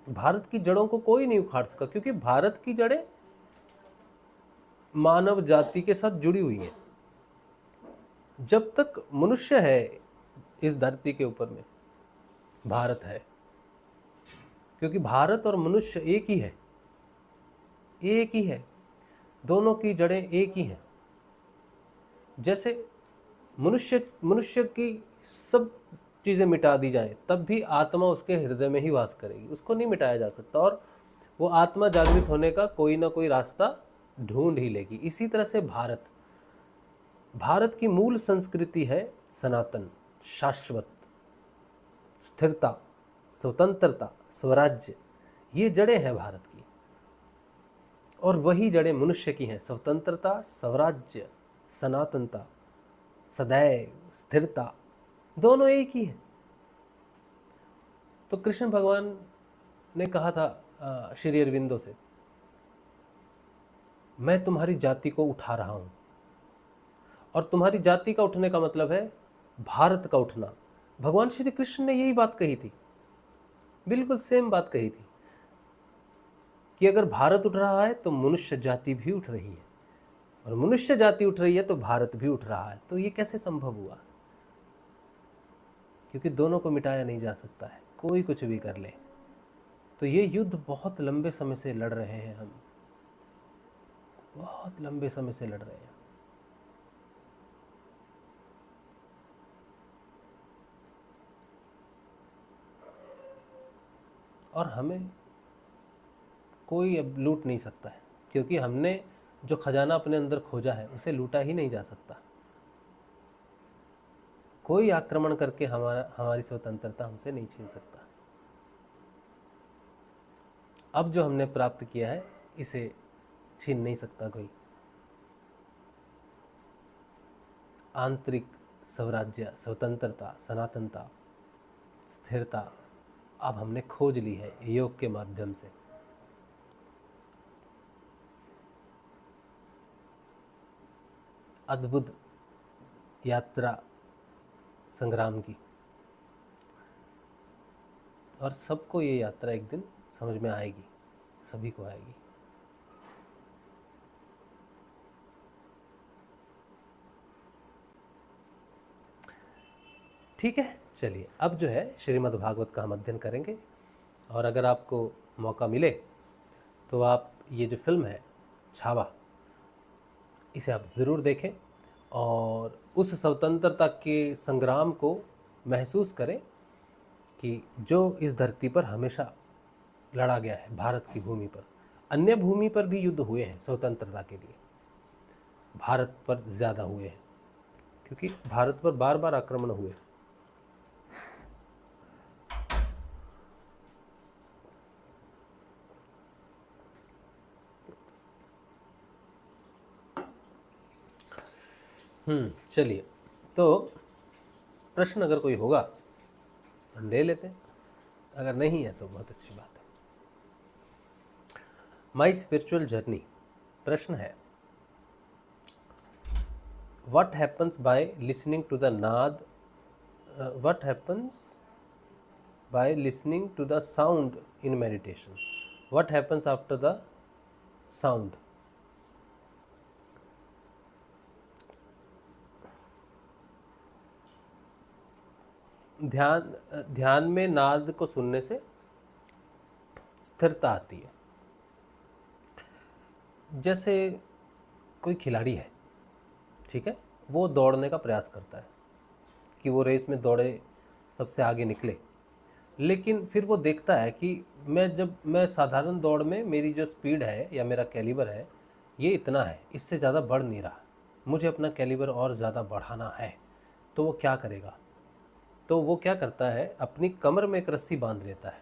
भारत की जड़ों को कोई नहीं उखाड़ सका, क्योंकि भारत की जड़ें मानव जाति के साथ जुड़ी हुई हैं। जब तक मनुष्य है इस धरती के ऊपर में, भारत है, क्योंकि भारत और मनुष्य एक ही है, एक ही है, दोनों की जड़ें एक ही हैं। जैसे मनुष्य की सब चीज़ें मिटा दी जाए तब भी आत्मा उसके हृदय में ही वास करेगी, उसको नहीं मिटाया जा सकता, और वो आत्मा जागृत होने का कोई ना कोई रास्ता ढूंढ ही लेगी। इसी तरह से भारत की मूल संस्कृति है सनातन, शाश्वत, स्थिरता, स्वतंत्रता, स्वराज्य। ये जड़ें हैं भारत की, और वही जड़ें मनुष्य की हैं, स्वतंत्रता, स्वराज्य, सनातनता, सदैव, स्थिरता, दोनों एक ही है। तो कृष्ण भगवान ने कहा था श्री अरविंदो से, मैं तुम्हारी जाति को उठा रहा हूं, और तुम्हारी जाति का उठने का मतलब है भारत का उठना। भगवान श्री कृष्ण ने यही बात कही थी, बिल्कुल सेम बात कही थी, कि अगर भारत उठ रहा है तो मनुष्य जाति भी उठ रही है, और मनुष्य जाति उठ रही है तो भारत भी उठ रहा है। तो ये कैसे संभव हुआ? क्योंकि दोनों को मिटाया नहीं जा सकता है, कोई कुछ भी कर ले। तो ये युद्ध बहुत लंबे समय से लड़ रहे हैं हम, बहुत लंबे समय से लड़ रहे हैं। और हमें कोई अब लूट नहीं सकता है, क्योंकि हमने जो खजाना अपने अंदर खोजा है उसे लूटा ही नहीं जा सकता। कोई आक्रमण करके हमारी स्वतंत्रता हमसे नहीं छीन सकता। अब जो हमने प्राप्त किया है इसे छीन नहीं सकता कोई। आंतरिक स्वराज्य, स्वतंत्रता, सनातनता, स्थिरता अब हमने खोज ली है योग के माध्यम से। अद्भुत यात्रा संग्राम की, और सबको ये यात्रा एक दिन समझ में आएगी, सभी को आएगी। ठीक है, चलिए अब जो है श्रीमद् भागवत का हम अध्ययन करेंगे। और अगर आपको मौका मिले तो आप ये जो फिल्म है छावा, इसे आप ज़रूर देखें और उस स्वतंत्रता के संग्राम को महसूस करें कि जो इस धरती पर हमेशा लड़ा गया है, भारत की भूमि पर। अन्य भूमि पर भी युद्ध हुए हैं स्वतंत्रता के लिए, भारत पर ज़्यादा हुए हैं, क्योंकि भारत पर बार बार आक्रमण हुए। चलिए, तो प्रश्न अगर कोई होगा हम ले लेते हैं, अगर नहीं है तो बहुत अच्छी बात है। माई स्पिरिचुअल जर्नी, प्रश्न है, what happens by listening to the नाद, what happens by listening to the sound in meditation, what happens after the sound? ध्यान में नाद को सुनने से स्थिरता आती है। जैसे कोई खिलाड़ी है, ठीक है, वो दौड़ने का प्रयास करता है कि वो रेस में दौड़े, सबसे आगे निकले, लेकिन फिर वो देखता है कि मैं साधारण दौड़ में मेरी जो स्पीड है या मेरा कैलिबर है ये इतना है, इससे ज़्यादा बढ़ नहीं रहा, मुझे अपना कैलिबर और ज़्यादा बढ़ाना है। तो वो क्या करेगा? तो वो क्या करता है, अपनी कमर में एक रस्सी बांध लेता है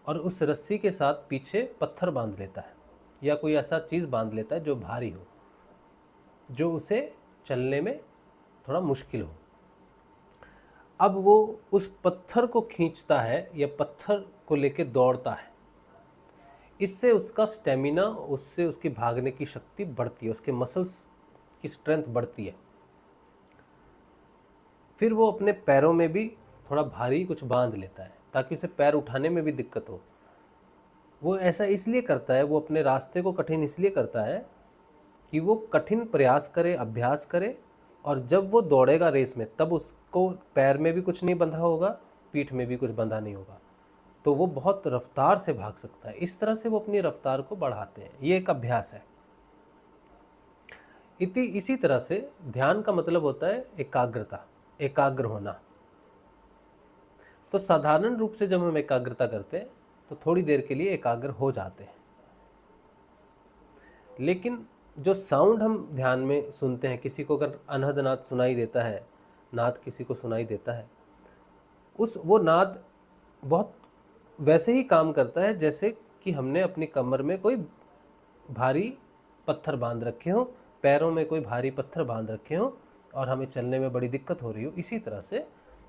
और उस रस्सी के साथ पीछे पत्थर बांध लेता है या कोई ऐसा चीज़ बांध लेता है जो भारी हो, जो उसे चलने में थोड़ा मुश्किल हो। अब वो उस पत्थर को खींचता है या पत्थर को लेके दौड़ता है, इससे उसका स्टेमिना, उससे उसकी भागने की शक्ति बढ़ती है, उसके मसल्स की स्ट्रेंथ बढ़ती है। फिर वो अपने पैरों में भी थोड़ा भारी कुछ बांध लेता है ताकि उसे पैर उठाने में भी दिक्कत हो। वो ऐसा इसलिए करता है, वो अपने रास्ते को कठिन इसलिए करता है कि वो कठिन प्रयास करे, अभ्यास करे, और जब वो दौड़ेगा रेस में तब उसको पैर में भी कुछ नहीं बंधा होगा, पीठ में भी कुछ बंधा नहीं होगा, तो वो बहुत रफ्तार से भाग सकता है। इस तरह से वो अपनी रफ्तार को बढ़ाते हैं। ये एक अभ्यास है। इसी तरह से ध्यान का मतलब होता है एकाग्रता, एकाग्र होना। तो साधारण रूप से जब हम एकाग्रता करते हैं तो थोड़ी देर के लिए एकाग्र हो जाते हैं, लेकिन जो साउंड हम ध्यान में सुनते हैं, किसी को अगर अनहद नाद सुनाई देता है, नाद किसी को सुनाई देता है, वो नाद बहुत वैसे ही काम करता है जैसे कि हमने अपनी कमर में कोई भारी पत्थर बांध रखे हो, पैरों में कोई भारी पत्थर बांध रखे हो और हमें चलने में बड़ी दिक्कत हो रही हो। इसी तरह से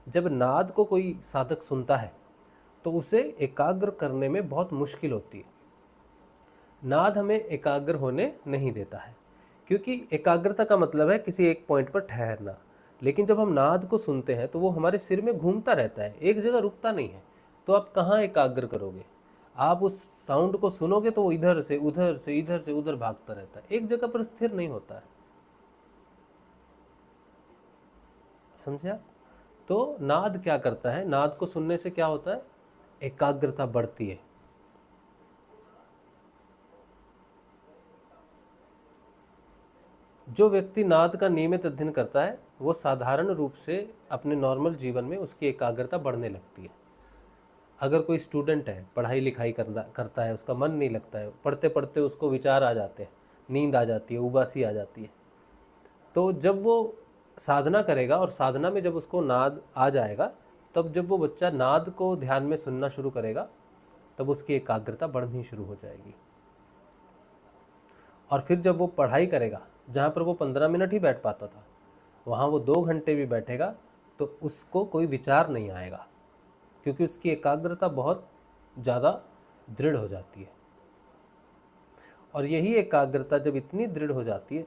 जब नाद को कोई साधक सुनता है तो उसे एकाग्र करने में बहुत मुश्किल होती है। नाद हमें एकाग्र होने नहीं देता है, क्योंकि एकाग्रता का मतलब है किसी एक पॉइंट पर ठहरना। लेकिन जब हम नाद को सुनते हैं तो वो हमारे सिर में घूमता रहता है, एक जगह रुकता नहीं है। तो आप कहाँ एकाग्र करोगे? आप उस साउंड को सुनोगे तो वो इधर से उधर से इधर से उधर भागता रहता है, एक जगह पर स्थिर नहीं होता है। समझे आप? तो नाद क्या करता है? नाद को सुनने से क्या होता है? एकाग्रता बढ़ती है। जो व्यक्ति नाद का नियमित अध्ययन करता है वो साधारण रूप से अपने नॉर्मल जीवन में उसकी एकाग्रता बढ़ने लगती है। अगर कोई स्टूडेंट है, पढ़ाई लिखाई करता है, उसका मन नहीं लगता है, पढ़ते पढ़ते उसको विचार आ जाते हैं, नींद आ जाती है, उबासी आ जाती है, तो जब वो साधना करेगा और साधना में जब उसको नाद आ जाएगा, तब जब वो बच्चा नाद को ध्यान में सुनना शुरू करेगा तब उसकी एकाग्रता बढ़नी शुरू हो जाएगी। और फिर जब वो पढ़ाई करेगा, जहाँ पर वो 15 मिनट ही बैठ पाता था, वहाँ वो 2 घंटे भी बैठेगा तो उसको कोई विचार नहीं आएगा, क्योंकि उसकी एकाग्रता बहुत ज़्यादा दृढ़ हो जाती है। और यही एकाग्रता जब इतनी दृढ़ हो जाती है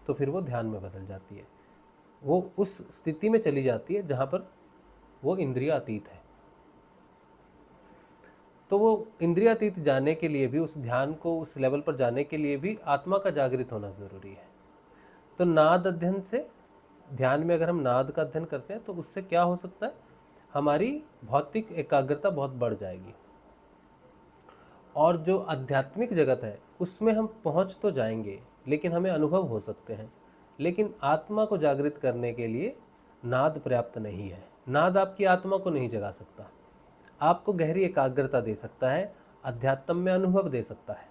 तो फिर वो ध्यान में बदल जाती है। वो उस स्थिति में चली जाती है जहाँ पर वो इंद्रियातीत है। तो वो इंद्रियातीत जाने के लिए भी, उस ध्यान को उस लेवल पर जाने के लिए भी आत्मा का जागृत होना ज़रूरी है। तो नाद अध्ययन से, ध्यान में अगर हम नाद का अध्ययन करते हैं तो उससे क्या हो सकता है? हमारी भौतिक एकाग्रता बहुत बढ़ जाएगी, और जो आध्यात्मिक जगत है उसमें हम पहुंच तो जाएंगे, लेकिन हमें अनुभव हो सकते हैं। लेकिन आत्मा को जागृत करने के लिए नाद पर्याप्त नहीं है। नाद आपकी आत्मा को नहीं जगा सकता, आपको गहरी एकाग्रता दे सकता है, अध्यात्म में अनुभव दे सकता है।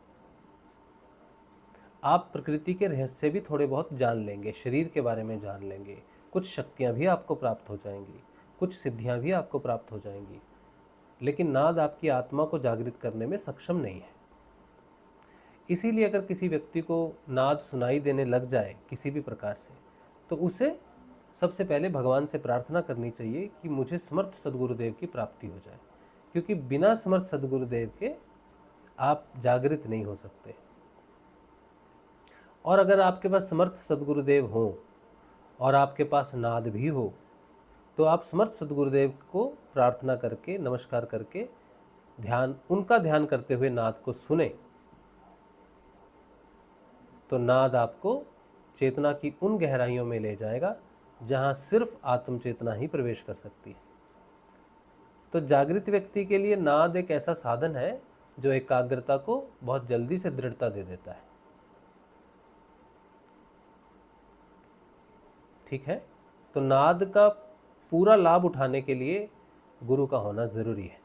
आप प्रकृति के रहस्य भी थोड़े बहुत जान लेंगे, शरीर के बारे में जान लेंगे, कुछ शक्तियाँ भी आपको प्राप्त हो जाएंगी, कुछ सिद्धियाँ भी आपको प्राप्त हो जाएंगी, लेकिन नाद आपकी आत्मा को जागृत करने में सक्षम नहीं है। इसीलिए अगर किसी व्यक्ति को नाद सुनाई देने लग जाए किसी भी प्रकार से, तो उसे सबसे पहले भगवान से प्रार्थना करनी चाहिए कि मुझे समर्थ सद्गुरुदेव की प्राप्ति हो जाए, क्योंकि बिना समर्थ सद्गुरुदेव के आप जागृत नहीं हो सकते। और अगर आपके पास समर्थ सद्गुरुदेव हो और आपके पास नाद भी हो, तो आप समर्थ सद्गुरुदेव को प्रार्थना करके, नमस्कार करके, उनका ध्यान करते हुए नाद को सुने, तो नाद आपको चेतना की उन गहराइयों में ले जाएगा जहाँ सिर्फ आत्म चेतना ही प्रवेश कर सकती है। तो जागृत व्यक्ति के लिए नाद एक ऐसा साधन है जो एकाग्रता को बहुत जल्दी से दृढ़ता दे देता है। ठीक है? तो नाद का पूरा लाभ उठाने के लिए गुरु का होना ज़रूरी है,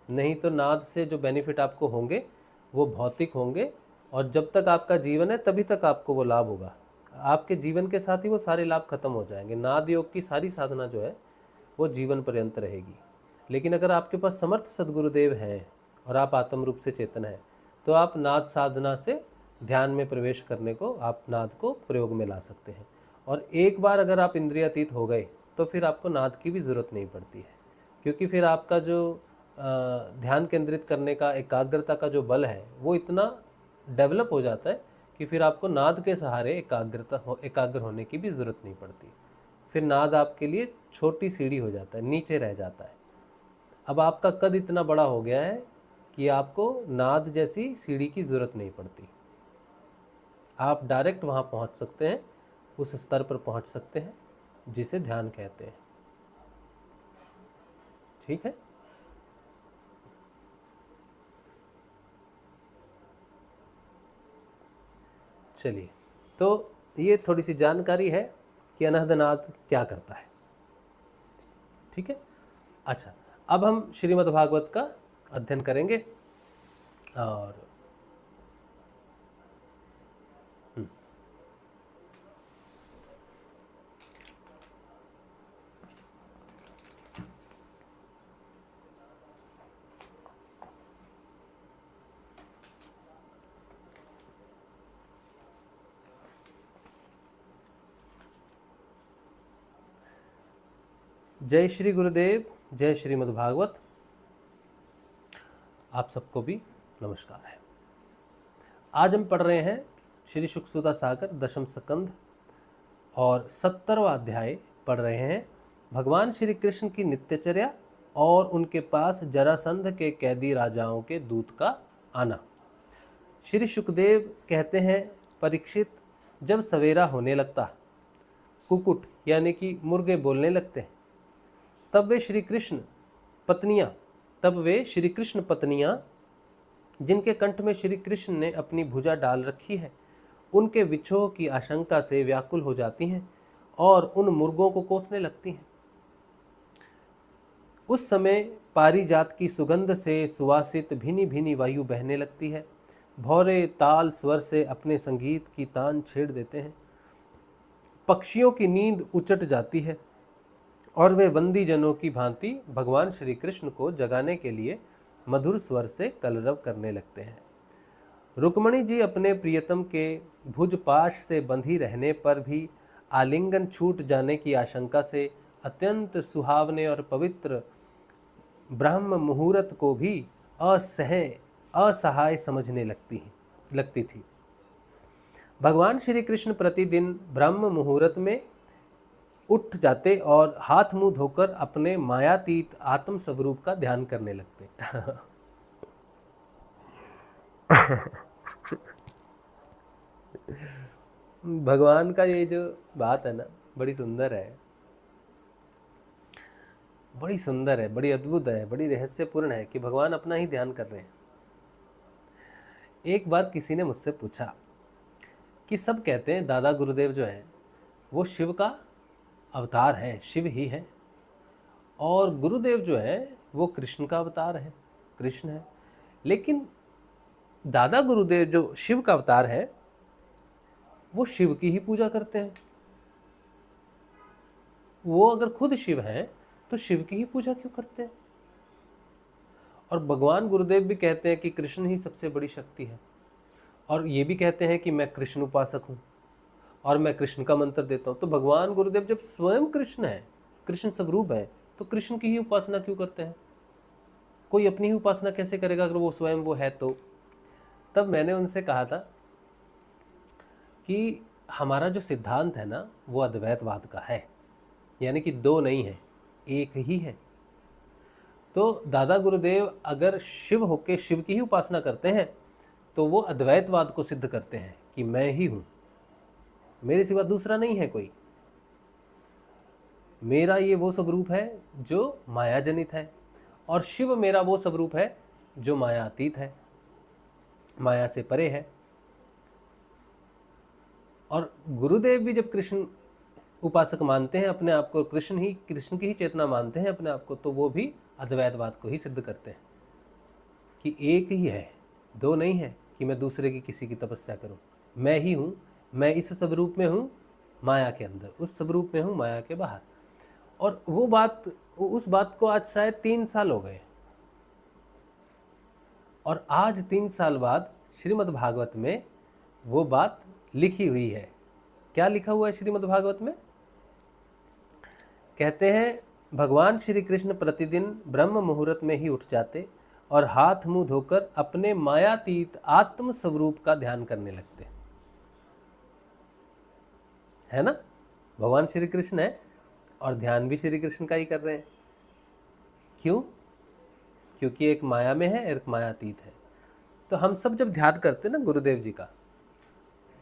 नहीं तो नाद से जो बेनिफिट आपको होंगे वो भौतिक होंगे, और जब तक आपका जीवन है तभी तक आपको वो लाभ होगा। आपके जीवन के साथ ही वो सारे लाभ खत्म हो जाएंगे। नाद योग की सारी साधना जो है वो जीवन पर्यंत रहेगी। लेकिन अगर आपके पास समर्थ सद्गुरुदेव हैं और आप आत्म रूप से चेतन हैं, तो आप नाद साधना से ध्यान में प्रवेश करने को, आप नाद को प्रयोग में ला सकते हैं। और एक बार अगर आप इंद्रियातीत हो गए तो फिर आपको नाद की भी ज़रूरत नहीं पड़ती है, क्योंकि फिर आपका जो ध्यान केंद्रित करने का, एकाग्रता का जो बल है वो इतना डेवलप हो जाता है कि फिर आपको नाद के सहारे एकाग्र होने की भी ज़रूरत नहीं पड़ती। फिर नाद आपके लिए छोटी सीढ़ी हो जाता है, नीचे रह जाता है। अब आपका कद इतना बड़ा हो गया है कि आपको नाद जैसी सीढ़ी की ज़रूरत नहीं पड़ती। आप डायरेक्ट वहाँ पहुँच सकते हैं, उस स्तर पर पहुँच सकते हैं जिसे ध्यान कहते हैं। ठीक है। चलिए, तो ये थोड़ी सी जानकारी है कि अनहद क्या करता है। ठीक है। अच्छा, अब हम श्रीमद् भागवत का अध्ययन करेंगे और जय श्री गुरुदेव, जय श्रीमद् भागवत। आप सबको भी नमस्कार है। आज हम पढ़ रहे हैं श्री शुकसुधा सागर दशम स्कंध और 70वां अध्याय पढ़ रहे हैं। भगवान श्री कृष्ण की नित्यचर्या और उनके पास जरासंध के कैदी राजाओं के दूत का आना। श्री सुखदेव कहते हैं, परीक्षित, जब सवेरा होने लगता, कुकुट यानी कि मुर्गे बोलने लगते हैं, तब वे श्री कृष्ण पत्नियां जिनके कंठ में श्री कृष्ण ने अपनी भुजा डाल रखी है, उनके विछोह की आशंका से व्याकुल हो जाती हैं और उन मुर्गों को कोसने लगती हैं। उस समय पारिजात की सुगंध से सुवासित भीनी भीनी वायु बहने लगती है। भौरे ताल स्वर से अपने संगीत की तान छेड़ देते हैं। पक्षियों की नींद उचट जाती है और वे बंदी जनों की भांति भगवान श्री कृष्ण को जगाने के लिए मधुर स्वर से कलरव करने लगते हैं। रुक्मणी जी अपने प्रियतम के भुजपाश से बंधी रहने पर भी आलिंगन छूट जाने की आशंका से अत्यंत सुहावने और पवित्र ब्रह्म मुहूर्त को भी असहाय समझने लगती थी। भगवान श्री कृष्ण प्रतिदिन ब्रह्म मुहूर्त में उठ जाते और हाथ मुंह धोकर अपने मायातीत आत्म स्वरूप का ध्यान करने लगते। भगवान का ये जो बात है ना, बड़ी सुंदर है, बड़ी सुंदर है, बड़ी अद्भुत है, बड़ी रहस्यपूर्ण है कि भगवान अपना ही ध्यान कर रहे हैं। एक बार किसी ने मुझसे पूछा कि सब कहते हैं दादा गुरुदेव जो है वो शिव का अवतार है, शिव ही है, और गुरुदेव जो है वो कृष्ण का अवतार है, कृष्ण है। लेकिन दादा गुरुदेव जो शिव का अवतार है वो शिव की ही पूजा करते हैं। वो अगर खुद शिव हैं तो शिव की ही पूजा क्यों करते हैं? और भगवान गुरुदेव भी कहते हैं कि कृष्ण ही सबसे बड़ी शक्ति है, और ये भी कहते हैं कि मैं कृष्ण उपासक हूँ और मैं कृष्ण का मंत्र देता हूँ। तो भगवान गुरुदेव जब स्वयं कृष्ण है, कृष्ण स्वरूप है, तो कृष्ण की ही उपासना क्यों करते हैं? कोई अपनी ही उपासना कैसे करेगा अगर वो स्वयं वो है? तो तब मैंने उनसे कहा था कि हमारा जो सिद्धांत है ना वो अद्वैतवाद का है, यानी कि दो नहीं है, एक ही है। तो दादा गुरुदेव अगर शिव होके शिव की ही उपासना करते हैं तो वो अद्वैतवाद को सिद्ध करते हैं कि मैं ही हूँ, मेरे सिवा दूसरा नहीं है कोई। मेरा ये वो स्वरूप है जो माया जनित है, और शिव मेरा वो स्वरूप है जो माया अतीत है, माया से परे है। और गुरुदेव भी जब कृष्ण उपासक मानते हैं अपने आप को, कृष्ण की ही चेतना मानते हैं अपने आप को, तो वो भी अद्वैतवाद को ही सिद्ध करते हैं कि एक ही है, दो नहीं है कि मैं दूसरे की किसी की तपस्या करूं। मैं ही हूं, मैं इस स्वरूप में हूं माया के अंदर, उस स्वरूप में हूं माया के बाहर। और उस बात को आज शायद 3 साल हो गए, और आज 3 साल बाद श्रीमद् भागवत में वो बात लिखी हुई है। क्या लिखा हुआ है श्रीमद् भागवत में? कहते हैं, भगवान श्री कृष्ण प्रतिदिन ब्रह्म मुहूर्त में ही उठ जाते और हाथ मुंह धोकर अपने मायातीत आत्म स्वरूप का ध्यान करने लगते। है ना। भगवान श्री कृष्ण है और ध्यान भी श्री कृष्ण का ही कर रहे हैं। क्यों? क्योंकि एक माया में है, एक मायातीत है। तो हम सब जब ध्यान करते हैं ना गुरुदेव जी का,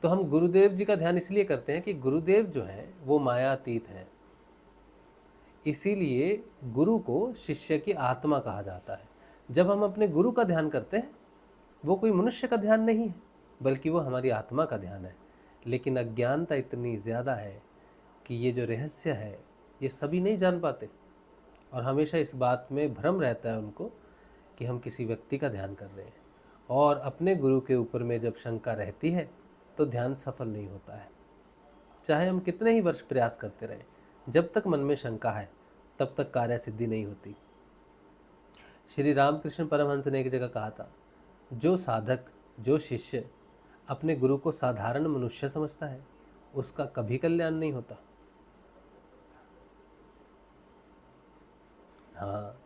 तो हम गुरुदेव जी का ध्यान इसलिए करते हैं कि गुरुदेव जो है वो मायातीत है। इसीलिए गुरु को शिष्य की आत्मा कहा जाता है। जब हम अपने गुरु का ध्यान करते हैं, वो कोई मनुष्य का ध्यान नहीं है, बल्कि वो हमारी आत्मा का ध्यान है। लेकिन अज्ञानता इतनी ज़्यादा है कि ये जो रहस्य है ये सभी नहीं जान पाते, और हमेशा इस बात में भ्रम रहता है उनको कि हम किसी व्यक्ति का ध्यान कर रहे हैं। और अपने गुरु के ऊपर में जब शंका रहती है तो ध्यान सफल नहीं होता है। चाहे हम कितने ही वर्ष प्रयास करते रहें, जब तक मन में शंका है तब तक कार्य सिद्धि नहीं होती। श्री रामकृष्ण परमहंस ने एक जगह कहा था, जो साधक, जो शिष्य अपने गुरु को साधारण मनुष्य समझता है उसका कभी कल्याण नहीं होता। हाँ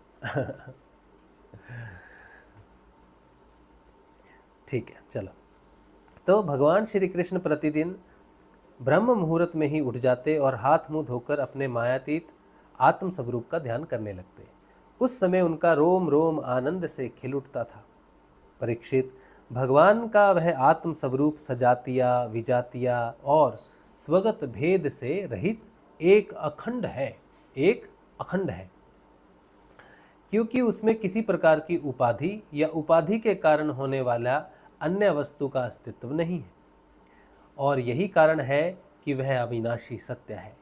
ठीक है, चलो। तो भगवान श्री कृष्ण प्रतिदिन ब्रह्म मुहूर्त में ही उठ जाते और हाथ मुंह धोकर अपने मायातीत आत्म स्वरूप का ध्यान करने लगते। उस समय उनका रोम रोम आनंद से खिल उठता था। परीक्षित, भगवान का वह आत्म स्वरूप सजातिया, विजातिया और स्वगत भेद से रहित एक अखंड है, एक अखंड है, क्योंकि उसमें किसी प्रकार की उपाधि या उपाधि के कारण होने वाला अन्य वस्तु का अस्तित्व नहीं है। और यही कारण है कि वह अविनाशी सत्य है।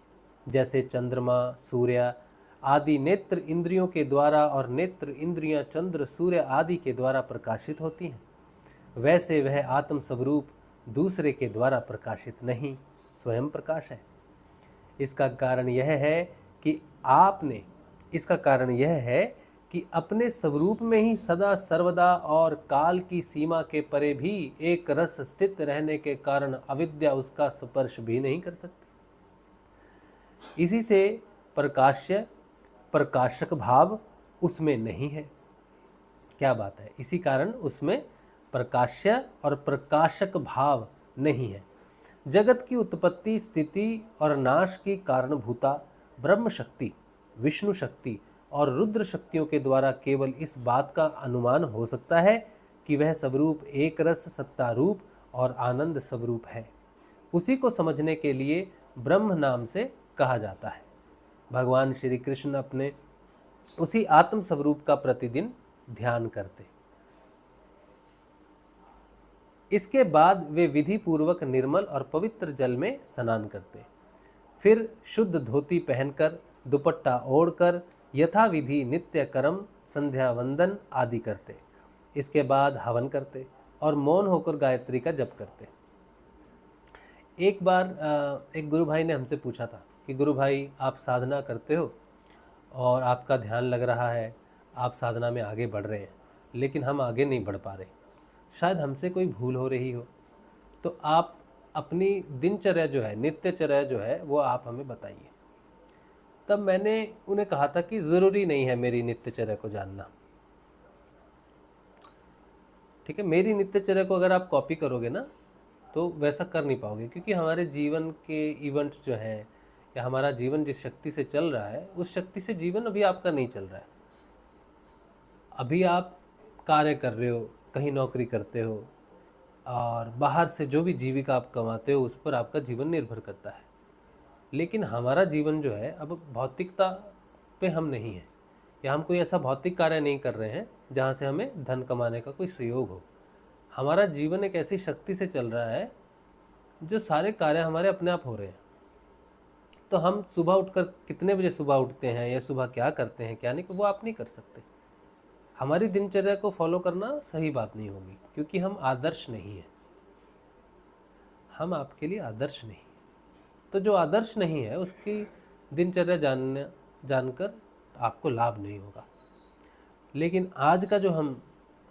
जैसे चंद्रमा, सूर्य आदि नेत्र इंद्रियों के द्वारा और नेत्र इंद्रियां चंद्र, सूर्य आदि के द्वारा प्रकाशित होती हैं, वैसे वह आत्म स्वरूप दूसरे के द्वारा प्रकाशित नहीं, स्वयं प्रकाश है। इसका कारण यह है कि अपने स्वरूप में ही सदा सर्वदा और काल की सीमा के परे भी एक रस स्थित रहने के कारण अविद्या उसका स्पर्श भी नहीं कर सकती। इसी से प्रकाश्य प्रकाशक भाव उसमें नहीं है। क्या बात है, इसी कारण उसमें प्रकाश्य और प्रकाशक भाव नहीं है। जगत की उत्पत्ति, स्थिति और नाश की कारणभूता ब्रह्म शक्ति, विष्णु शक्ति और रुद्र शक्तियों के द्वारा केवल इस बात का अनुमान हो सकता है कि वह स्वरूप एक रस सत्ता रूप और आनंद स्वरूप है। उसी को समझने के लिए ब्रह्म नाम से कहा जाता है। भगवान श्री कृष्ण अपने उसी आत्म स्वरूप का प्रतिदिन ध्यान करते। इसके बाद वे विधि पूर्वक निर्मल और पवित्र जल में स्नान करते, फिर शुद्ध धोती पहनकर, दुपट्टा ओढ़कर यथाविधि नित्य कर्म, संध्या वंदन आदि करते। इसके बाद हवन करते और मौन होकर गायत्री का जप करते। एक बार एक गुरु भाई ने हमसे पूछा था कि गुरु भाई, आप साधना करते हो और आपका ध्यान लग रहा है, आप साधना में आगे बढ़ रहे हैं, लेकिन हम आगे नहीं बढ़ पा रहे, शायद हमसे कोई भूल हो रही हो, तो आप अपनी दिनचर्या जो है, नित्यचर्या जो है, वो आप हमें बताइए। तब मैंने उन्हें कहा था कि ज़रूरी नहीं है मेरी नित्यचर्या को जानना। ठीक है, मेरी नित्यचर्या को अगर आप कॉपी करोगे ना तो वैसा कर नहीं पाओगे, क्योंकि हमारे जीवन के इवेंट्स जो हैं या हमारा जीवन जिस शक्ति से चल रहा है उस शक्ति से जीवन अभी आपका नहीं चल रहा है। अभी आप कार्य कर रहे हो, कहीं नौकरी करते हो और बाहर से जो भी जीविका आप कमाते हो उस पर आपका जीवन निर्भर करता है। लेकिन हमारा जीवन जो है अब भौतिकता पे हम नहीं है, या हम कोई ऐसा भौतिक कार्य नहीं कर रहे हैं जहाँ से हमें धन कमाने का कोई सहयोग हो। हमारा जीवन एक ऐसी शक्ति से चल रहा है जो सारे कार्य हमारे अपने आप हो रहे हैं। तो हम सुबह उठकर कितने बजे सुबह उठते हैं या सुबह क्या करते हैं क्या नहीं, वो आप नहीं कर सकते। हमारी दिनचर्या को फॉलो करना सही बात नहीं होगी, क्योंकि हम आदर्श नहीं हैं, हम आपके लिए आदर्श नहीं। तो जो आदर्श नहीं है उसकी दिनचर्या जानकर आपको लाभ नहीं होगा। लेकिन आज का जो हम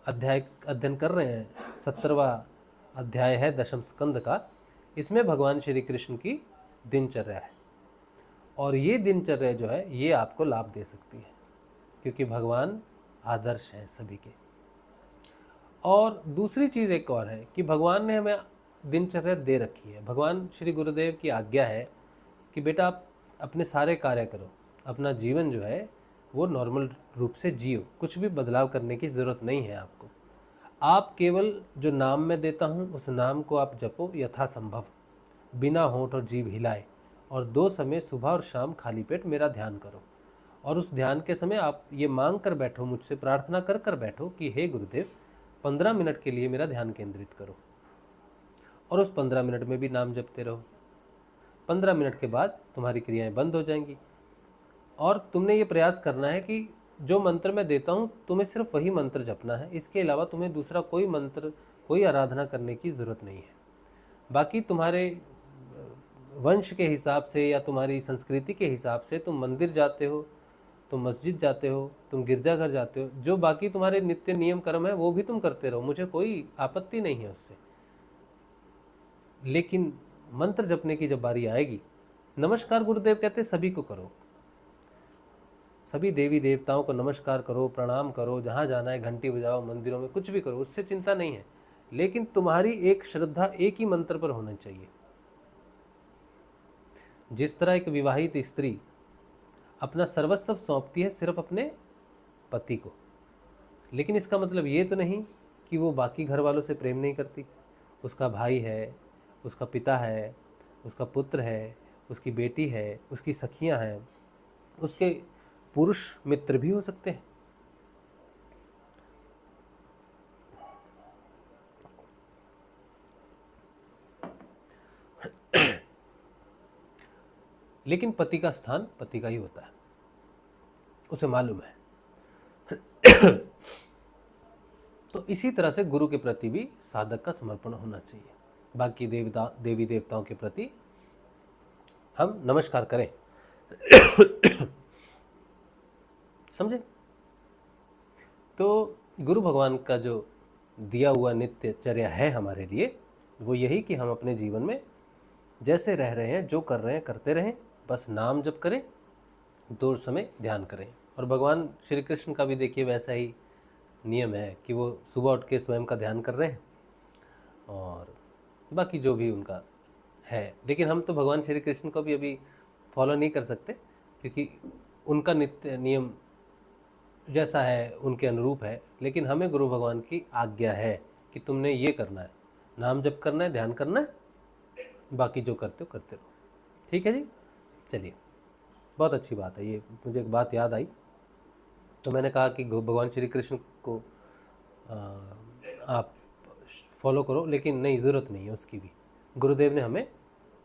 अध्ययन कर रहे हैं, 17वां अध्याय है दशम स्कंद का, इसमें भगवान श्री कृष्ण की दिनचर्या है, और ये दिनचर्या जो है ये आपको लाभ दे सकती है, क्योंकि भगवान आदर्श हैं सभी के। और दूसरी चीज़ एक और है कि भगवान ने हमें दिनचर्या दे रखी है। भगवान श्री गुरुदेव की आज्ञा है कि बेटा आप अपने सारे कार्य करो, अपना जीवन जो है वो नॉर्मल रूप से जियो, कुछ भी बदलाव करने की ज़रूरत नहीं है आपको। आप केवल जो नाम मैं देता हूँ उस नाम को आप जपो यथासंभव, बिना होंठ और जीभ हिलाए, और 2 समय सुबह और शाम खाली पेट मेरा ध्यान करो। और उस ध्यान के समय आप ये मांग कर बैठो, मुझसे प्रार्थना कर कर बैठो कि हे गुरुदेव 15 मिनट के लिए मेरा ध्यान केंद्रित करो, और उस 15 मिनट में भी नाम जपते रहो। 15 मिनट के बाद तुम्हारी क्रियाएं बंद हो जाएंगी, और तुमने ये प्रयास करना है कि जो मंत्र मैं देता हूँ तुम्हें सिर्फ वही मंत्र जपना है, इसके अलावा तुम्हें दूसरा कोई मंत्र, कोई आराधना करने की ज़रूरत नहीं है। बाकी तुम्हारे वंश के हिसाब से या तुम्हारी संस्कृति के हिसाब से तुम मंदिर जाते हो, तुम मस्जिद जाते हो, तुम गिरजाघर जाते हो, जो बाकी तुम्हारे नित्य नियम कर्म है वो भी तुम करते रहो, मुझे कोई आपत्ति नहीं है उससे। लेकिन मंत्र जपने की जब बारी आएगी, नमस्कार गुरुदेव कहते सभी को करो, सभी देवी देवताओं को नमस्कार करो, प्रणाम करो, जहाँ जाना है घंटी बजाओ, मंदिरों में कुछ भी करो, उससे चिंता नहीं है, लेकिन तुम्हारी एक श्रद्धा एक ही मंत्र पर होनी चाहिए। जिस तरह एक विवाहित स्त्री अपना सर्वस्व सौंपती है सिर्फ अपने पति को, लेकिन इसका मतलब ये तो नहीं कि वो बाकी घर वालों से प्रेम नहीं करती। उसका भाई है, उसका पिता है, उसका पुत्र है, उसकी बेटी है, उसकी सखियां हैं, उसके पुरुष मित्र भी हो सकते हैं। लेकिन पति का स्थान पति का ही होता है, उसे मालूम है। तो इसी तरह से गुरु के प्रति भी साधक का समर्पण होना चाहिए। बाकी देवी देवताओं के प्रति हम नमस्कार करें। समझे? तो गुरु भगवान का जो दिया हुआ नित्यचर्या है हमारे लिए, वो यही कि हम अपने जीवन में जैसे रह रहे हैं, जो कर रहे हैं करते रहें, बस नाम जप करें, 2 समय ध्यान करें। और भगवान श्री कृष्ण का भी देखिए वैसा ही नियम है कि वो सुबह उठ के स्वयं का ध्यान कर रहे हैं, और बाकी जो भी उनका है। लेकिन हम तो भगवान श्री कृष्ण को भी अभी फॉलो नहीं कर सकते, क्योंकि उनका नित्य नियम जैसा है उनके अनुरूप है। लेकिन हमें गुरु भगवान की आज्ञा है कि तुमने ये करना है, नाम जप करना है, ध्यान करना है, बाकी जो करते हो करते रहो। ठीक है जी, चलिए, बहुत अच्छी बात है। ये मुझे एक बात याद आई, तो मैंने कहा कि भगवान श्री कृष्ण को आप फॉलो करो, लेकिन नहीं, ज़रूरत नहीं है उसकी भी। गुरुदेव ने हमें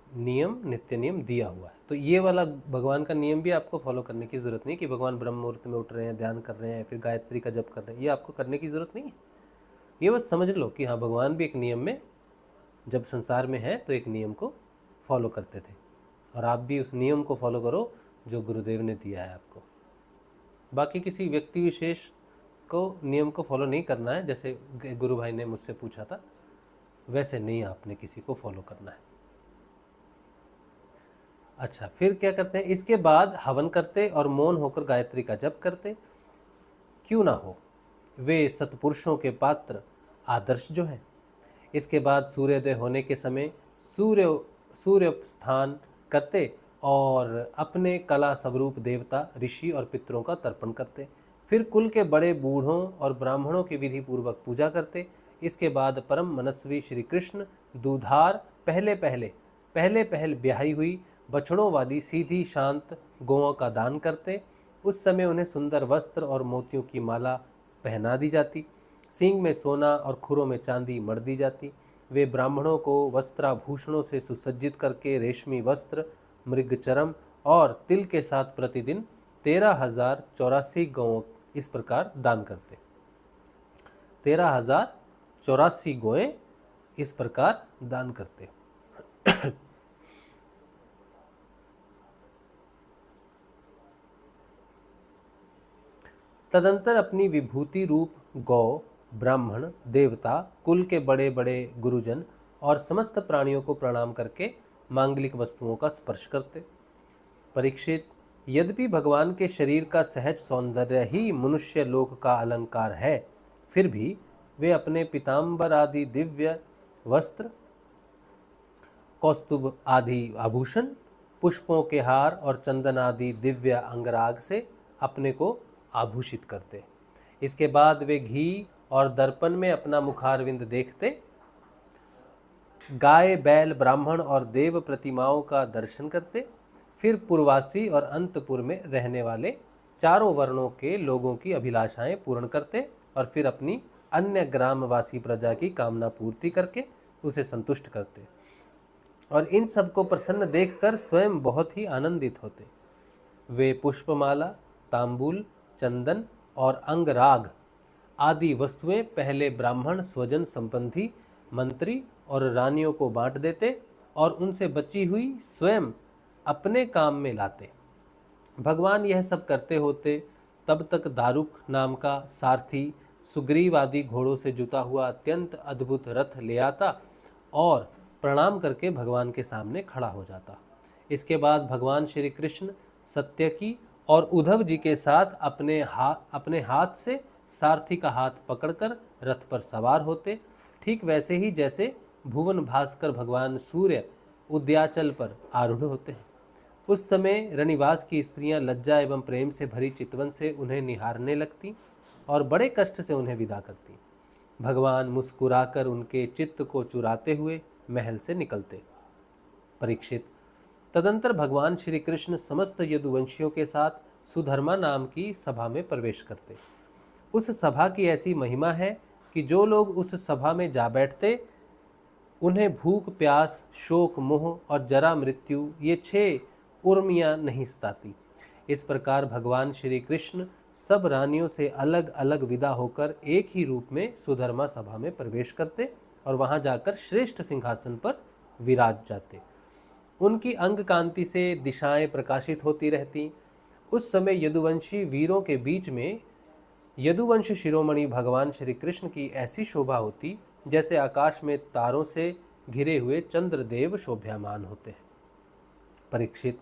नियम, नित्य नियम दिया हुआ है, तो ये वाला भगवान का नियम भी आपको फॉलो करने की ज़रूरत नहीं कि भगवान ब्रह्म मुहूर्त में उठ रहे हैं, ध्यान कर रहे हैं, फिर गायत्री का जप कर रहे हैं, ये आपको करने की ज़रूरत नहीं है। ये बस समझ लो कि हाँ, भगवान भी एक नियम में जब संसार में है तो एक नियम को फॉलो करते थे, और आप भी उस नियम को फॉलो करो जो गुरुदेव ने दिया है आपको। बाकी किसी व्यक्ति विशेष को नियम को फॉलो नहीं करना है, जैसे गुरु भाई ने मुझसे पूछा था, वैसे नहीं आपने किसी को फॉलो करना है। अच्छा, फिर क्या करते हैं? इसके बाद हवन करते और मौन होकर गायत्री का जप करते। क्यों ना हो, वे सत्पुरुषों के पात्र आदर्श जो हैं। इसके बाद सूर्योदय होने के समय सूर्य स्थान करते और अपने कला स्वरूप देवता, ऋषि और पितरों का तर्पण करते। फिर कुल के बड़े बूढ़ों और ब्राह्मणों की विधि पूर्वक पूजा करते। इसके बाद परम मनस्वी श्री कृष्ण दूधार पहले ब्याही हुई बछड़ों वाली सीधी शांत गौओं का दान करते। उस समय उन्हें सुंदर वस्त्र और मोतियों की माला पहना दी जाती, सींग में सोना और खुरों में चांदी मढ़ दी जाती। वे ब्राह्मणों को वस्त्राभूषणों से सुसज्जित करके रेशमी वस्त्र, मृगचरम और तिल के साथ प्रतिदिन 13,084 गौओं इस प्रकार दान करते। 13,084 गौएं इस प्रकार दान करते। तदंतर अपनी विभूति रूप गौ, ब्राह्मण, देवता, कुल के बड़े बड़े गुरुजन और समस्त प्राणियों को प्रणाम करके मांगलिक वस्तुओं का स्पर्श करते। परीक्षित, यद्यपि भगवान के शरीर का सहज सौंदर्य ही मनुष्य लोक का अलंकार है, फिर भी वे अपने पीताम्बर आदि दिव्य वस्त्र, कौस्तुभ आदि आभूषण पुष्पों के हार और चंदन आदि दिव्य अंगराग से अपने को आभूषित करते। इसके बाद वे घी और दर्पण में अपना मुखारविंद देखते, गाय बैल ब्राह्मण और देव प्रतिमाओं का दर्शन करते, फिर पूर्वासी और अंतपुर में रहने वाले चारों वर्णों के लोगों की अभिलाषाएं पूर्ण करते और फिर अपनी अन्य ग्रामवासी प्रजा की कामना पूर्ति करके उसे संतुष्ट करते और इन सबको प्रसन्न देखकर स्वयं बहुत ही आनंदित होते। वे पुष्पमाला, तांबूल, चंदन और अंगराग आदि वस्तुएं पहले ब्राह्मण, स्वजन, संबंधी, मंत्री और रानियों को बांट देते और उनसे बची हुई स्वयं अपने काम में लाते। भगवान यह सब करते होते तब तक दारुक नाम का सारथी सुग्रीव आदि घोड़ों से जुता हुआ अत्यंत अद्भुत रथ ले आता और प्रणाम करके भगवान के सामने खड़ा हो जाता। इसके बाद भगवान श्री कृष्ण सत्यकी और उद्धव जी के साथ अपने हाथ से सारथी का हाथ पकड़कर रथ पर सवार होते, ठीक वैसे ही जैसे भुवन भास्कर भगवान सूर्य उद्याचल पर आरूढ़ होते हैं। उस समय रनिवास की स्त्रियां लज्जा एवं प्रेम से भरी चितवन से उन्हें निहारने लगती और बड़े कष्ट से उन्हें विदा करती। भगवान मुस्कुराकर उनके चित्त को चुराते हुए महल से निकलते। परीक्षित, तदंतर भगवान श्री कृष्ण समस्त यदुवंशियों के साथ सुधर्मा नाम की सभा में प्रवेश करते। उस सभा की ऐसी महिमा है कि जो लोग उस सभा में जा बैठते उन्हें भूख, प्यास, शोक, मोह और जरा मृत्यु ये 6 उर्मियाँ नहीं सताती। इस प्रकार भगवान श्री कृष्ण सब रानियों से अलग अलग विदा होकर एक ही रूप में सुधर्मा सभा में प्रवेश करते और वहां जाकर श्रेष्ठ सिंहासन पर विराज जाते। उनकी अंग कांति से दिशाएं प्रकाशित होती रहती। उस समय यदुवंशी वीरों के बीच में यदुवंश शिरोमणि भगवान श्री कृष्ण की ऐसी शोभा होती जैसे आकाश में तारों से घिरे हुए चंद्रदेव शोभ्यमान होते हैं। परीक्षित,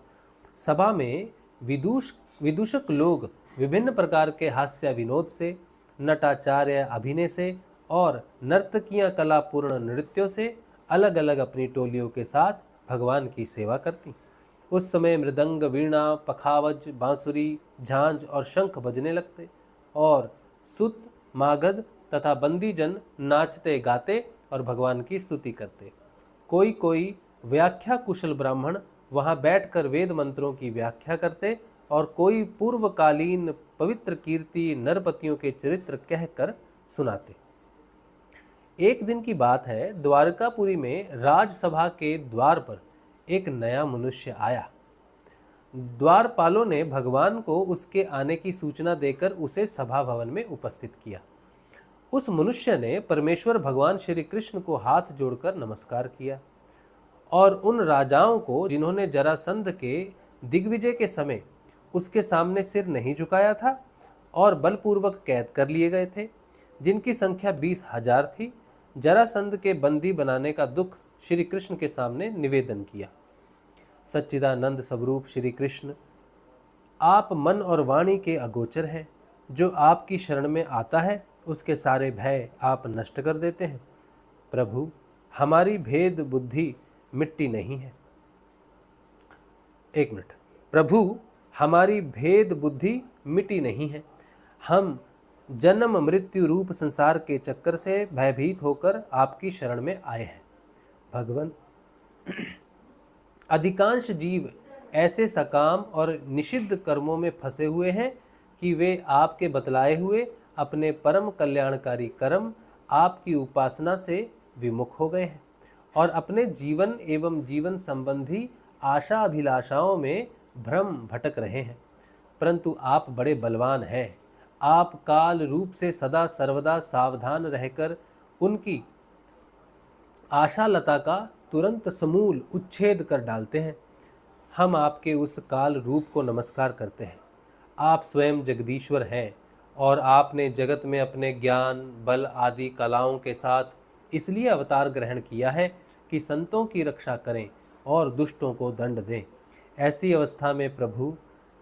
सभा में विदूषक लोग विभिन्न प्रकार के हास्य विनोद से, नटाचार्य अभिनय से और नर्तकियां कलापूर्ण नृत्यों से अलग अलग अपनी टोलियों के साथ भगवान की सेवा करती। उस समय मृदंग, वीणा, पखावज, बांसुरी, झांझ और शंख बजने लगते और सुत, मागध तथा बंदीजन नाचते गाते और भगवान की स्तुति करते। कोई कोई व्याख्या कुशल ब्राह्मण वहां बैठकर वेद मंत्रों की व्याख्या करते और कोई पूर्वकालीन पवित्र कीर्ति नरपतियों के चरित्र कहकर सुनाते। एक दिन की बात है, द्वारकापुरी में राजसभा के द्वार पर एक नया मनुष्य आया। द्वारपालों ने भगवान को उसके आने की सूचना देकर उसे सभा भवन में उपस्थित किया। उस मनुष्य ने परमेश्वर भगवान श्री कृष्ण को हाथ जोड़कर नमस्कार किया और उन राजाओं को जिन्होंने जरासंध के दिग्विजय के समय उसके सामने सिर नहीं झुकाया था और बलपूर्वक कैद कर लिए गए थे, जिनकी संख्या 20,000 थी, जरासंध के बंदी बनाने का दुख श्री कृष्ण के सामने निवेदन किया। सच्चिदानंद स्वरूप श्री कृष्ण, आप मन और वाणी के अगोचर हैं। जो आपकी शरण में आता है उसके सारे भय आप नष्ट कर देते हैं। प्रभु, हमारी भेद बुद्धि मिट्टी नहीं है। एक मिनट। प्रभु, हमारी भेद बुद्धि मिट्टी नहीं है। हम जन्म मृत्यु रूप संसार के चक्कर से भयभीत होकर आपकी शरण में आए हैं। भगवान, अधिकांश जीव ऐसे सकाम और निषिद्ध कर्मों में फंसे हुए हैं कि वे आपके बतलाए हुए अपने परम कल्याणकारी कर्म आपकी उपासना से विमुख हो गए हैं और अपने जीवन एवं जीवन संबंधी आशा अभिलाषाओं में भ्रम भटक रहे हैं। परंतु आप बड़े बलवान हैं। आप काल रूप से सदा सर्वदा सावधान रहकर उनकी आशालता का तुरंत समूल उच्छेद कर डालते हैं। हम आपके उस काल रूप को नमस्कार करते हैं। आप स्वयं जगदीश्वर हैं और आपने जगत में अपने ज्ञान, बल आदि कलाओं के साथ इसलिए अवतार ग्रहण किया है कि संतों की रक्षा करें और दुष्टों को दंड दें। ऐसी अवस्था में प्रभु,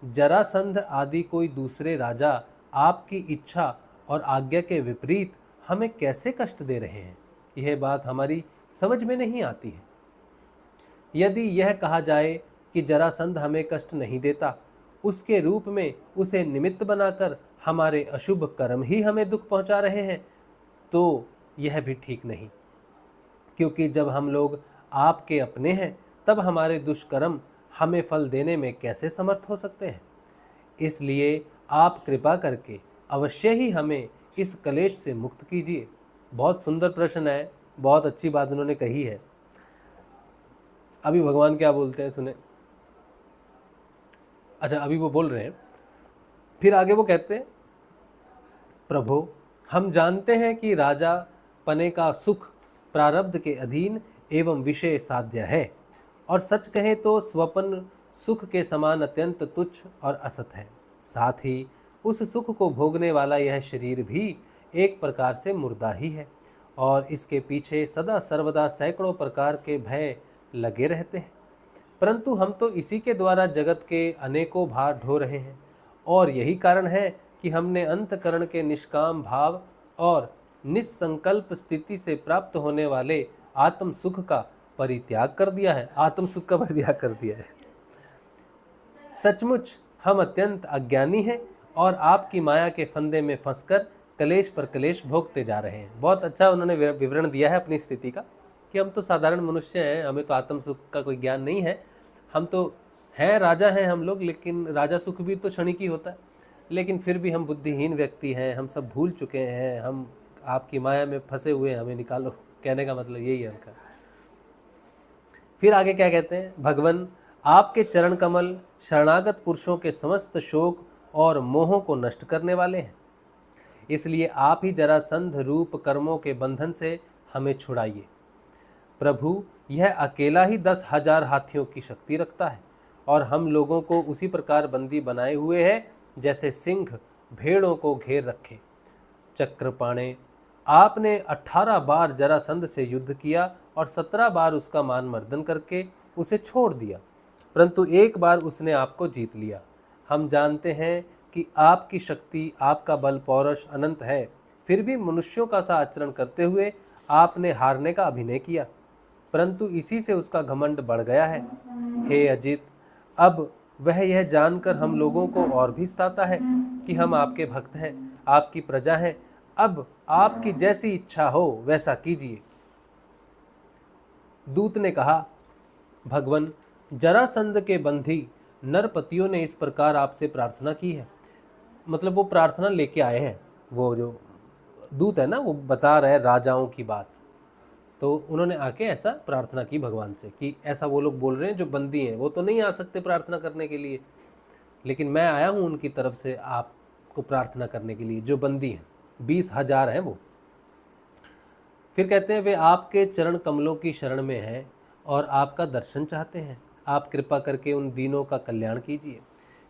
जरासंध आदि कोई दूसरे राजा आपकी इच्छा और आज्ञा के विपरीत हमें कैसे कष्ट दे रहे हैं, यह बात हमारी समझ में नहीं आती है। यदि यह कहा जाए कि जरासंध हमें कष्ट नहीं देता, उसके रूप में उसे निमित्त बनाकर हमारे अशुभ कर्म ही हमें दुख पहुंचा रहे हैं, तो यह भी ठीक नहीं। क्योंकि जब हम लोग आपके अपने हैं, तब हमारे दुष्कर्म हमें फल देने में कैसे समर्थ हो सकते हैं। इसलिए आप कृपा करके अवश्य ही हमें इस कलेश से मुक्त कीजिए। बहुत सुंदर प्रश्न है, बहुत अच्छी बात उन्होंने कही है। अभी भगवान क्या बोलते हैं सुने। अच्छा, अभी वो बोल रहे हैं, फिर आगे वो कहते हैं, प्रभु हम जानते हैं कि राजा पने का सुख प्रारब्ध के अधीन एवं विषय साध्य है, और सच कहें तो स्वपन सुख के समान अत्यंत तुच्छ और असत है। साथ ही उस सुख को भोगने वाला यह शरीर भी एक प्रकार से मुर्दा ही है, और इसके पीछे सदा सर्वदा सैकड़ों प्रकार के भय लगे रहते हैं। परंतु हम तो इसी के द्वारा जगत के अनेकों भार ढो रहे हैं, और यही कारण है कि हमने अंतकरण के निष्काम भाव और निस्संकल्प स्थिति से प्राप्त होने वाले आत्म सुख का परित्याग कर दिया है। आत्म सुख का परित्याग कर दिया है। सचमुच हम अत्यंत अज्ञानी हैं और आपकी माया के फंदे में फंसकर कलेश पर कलेश भोगते जा रहे हैं। बहुत अच्छा उन्होंने विवरण दिया है अपनी स्थिति का, कि हम तो साधारण मनुष्य हैं, हमें तो आत्म सुख का कोई ज्ञान नहीं है। हम तो हैं, राजा हैं हम लोग, लेकिन राजा सुख भी तो क्षणिक ही होता है। लेकिन फिर भी हम बुद्धिहीन व्यक्ति हैं, हम सब भूल चुके हैं, हम आपकी माया में फंसे हुए हैं, हमें निकालो। कहने का मतलब यही है उनका। फिर आगे क्या कहते हैं, भगवन आपके चरण कमल शरणागत पुरुषों के समस्त शोक और मोहों को नष्ट करने वाले हैं। इसलिए आप ही जरासंध रूप कर्मों के बंधन से हमें छुड़ाइए। प्रभु यह अकेला ही 10,000 हाथियों की शक्ति रखता है, और हम लोगों को उसी प्रकार बंदी बनाए हुए है जैसे सिंह भेड़ों को घेर रखे। चक्रपाणे आपने 18 बार जरासंध से युद्ध किया और 17 बार उसका मान मर्दन करके उसे छोड़ दिया, परंतु एक बार उसने आपको जीत लिया। हम जानते हैं कि आपकी शक्ति, आपका बल पौरुष अनंत है, फिर भी मनुष्यों का सा आचरण करते हुए आपने हारने का अभिनय किया, परंतु इसी से उसका घमंड बढ़ गया है। हे अजित, अब वह यह जानकर हम लोगों को और भी सताता है कि हम आपके भक्त हैं, आपकी प्रजा हैं। अब आपकी जैसी इच्छा हो वैसा कीजिए। दूत ने कहा, भगवन जरासंध के बंधी नरपतियों ने इस प्रकार आपसे प्रार्थना की है। मतलब वो प्रार्थना लेके आए हैं, वो जो दूत है ना, वो बता रहे राजाओं की बात। तो उन्होंने आके ऐसा प्रार्थना की भगवान से कि ऐसा वो लोग बोल रहे हैं जो बंदी हैं, वो तो नहीं आ सकते प्रार्थना करने के लिए, लेकिन मैं आया हूँ उनकी तरफ से आपको प्रार्थना करने के लिए, जो बंदी हैं 20,000 हैं वो। फिर कहते हैं, वे आपके चरण कमलों की शरण में हैं और आपका दर्शन चाहते हैं। आप कृपा करके उन दीनों का कल्याण कीजिए।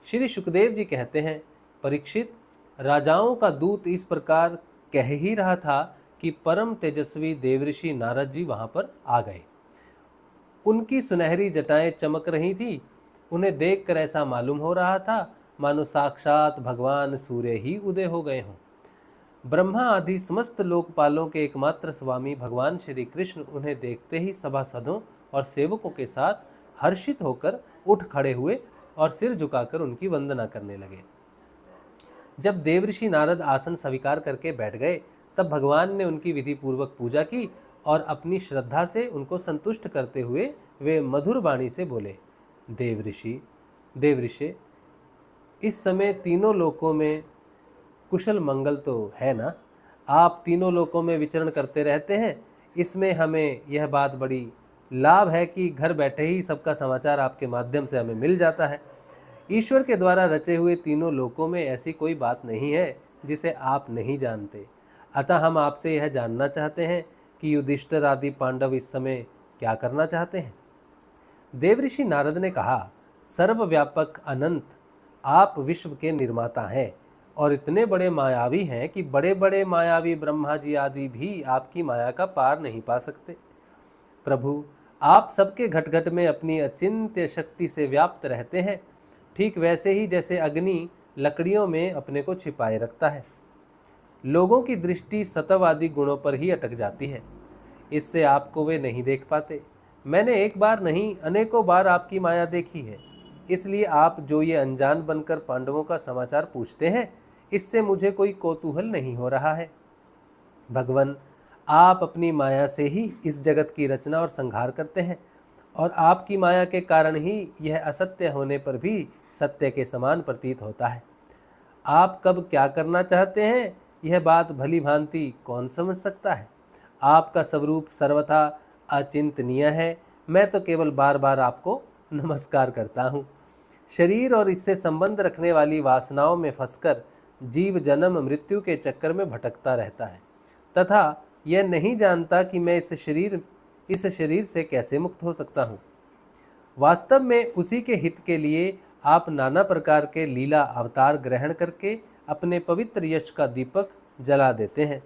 श्री सुखदेव जी कहते हैं, परीक्षित, राजाओं का दूत इस प्रकार कह ही रहा था कि परम तेजस्वी देवऋषि नारद जी वहां पर आ गए। उनकी सुनहरी जटाएं चमक रही थी। उन्हें देखकर ऐसा मालूम हो रहा था मानो साक्षात भगवान सूर्य ही उदय हो गए हों। ब्रह्मा आदि समस्त लोकपालों के एकमात्र स्वामी भगवान श्री कृष्ण उन्हें देखते ही सभासदों और सेवकों के साथ हर्षित होकर उठ खड़े हुए और सिर झुकाकर उनकी वंदना करने लगे। जब देवऋषि नारद आसन स्वीकार करके बैठ गए, तब भगवान ने उनकी विधि पूर्वक पूजा की और अपनी श्रद्धा से उनको संतुष्ट करते हुए वे मधुर वाणी से बोले, देवऋषि, इस समय तीनों लोकों में कुशल मंगल तो है ना? आप तीनों लोकों में विचरण करते रहते हैं। इसमें हमें यह बात बड़ी लाभ है कि घर बैठे ही सबका समाचार आपके माध्यम से हमें मिल जाता है। ईश्वर के द्वारा रचे हुए तीनों लोकों में ऐसी कोई बात नहीं है जिसे आप नहीं जानते। अतः हम आपसे यह जानना चाहते हैं कि युधिष्ठिर आदि पांडव इस समय क्या करना चाहते हैं। देवऋषि नारद ने कहा, सर्वव्यापक अनंत आप विश्व के निर्माता हैं और इतने बड़े मायावी हैं कि बड़े बड़े मायावी ब्रह्मा जी आदि भी आपकी माया का पार नहीं पा सकते। प्रभु, आप सबके घट घट में अपनी अचिंत्य शक्ति से व्याप्त रहते हैं, ठीक वैसे ही जैसे अग्नि लकड़ियों में अपने को छिपाए रखता है। लोगों की दृष्टि सत्व आदि गुणों पर ही अटक जाती है, इससे आपको वे नहीं देख पाते। मैंने एक बार नहीं अनेकों बार आपकी माया देखी है, इसलिए आप जो ये अनजान बनकर पांडवों का समाचार पूछते हैं, इससे मुझे कोई कौतूहल नहीं हो रहा है। भगवान, आप अपनी माया से ही इस जगत की रचना और संहार करते हैं, और आपकी माया के कारण ही यह असत्य होने पर भी सत्य के समान प्रतीत होता है। आप कब क्या करना चाहते हैं, यह बात भली भांति कौन समझ सकता है। आपका स्वरूप सर्वथा अचिंतनीय है। मैं तो केवल बार बार आपको नमस्कार करता हूँ। शरीर और इससे संबंध रखने वाली वासनाओं में फंसकर जीव जन्म मृत्यु के चक्कर में भटकता रहता है तथा यह नहीं जानता कि मैं इस शरीर से कैसे मुक्त हो सकता हूँ। वास्तव में उसी के हित के लिए आप नाना प्रकार के लीला अवतार ग्रहण करके अपने पवित्र यश का दीपक जला देते हैं,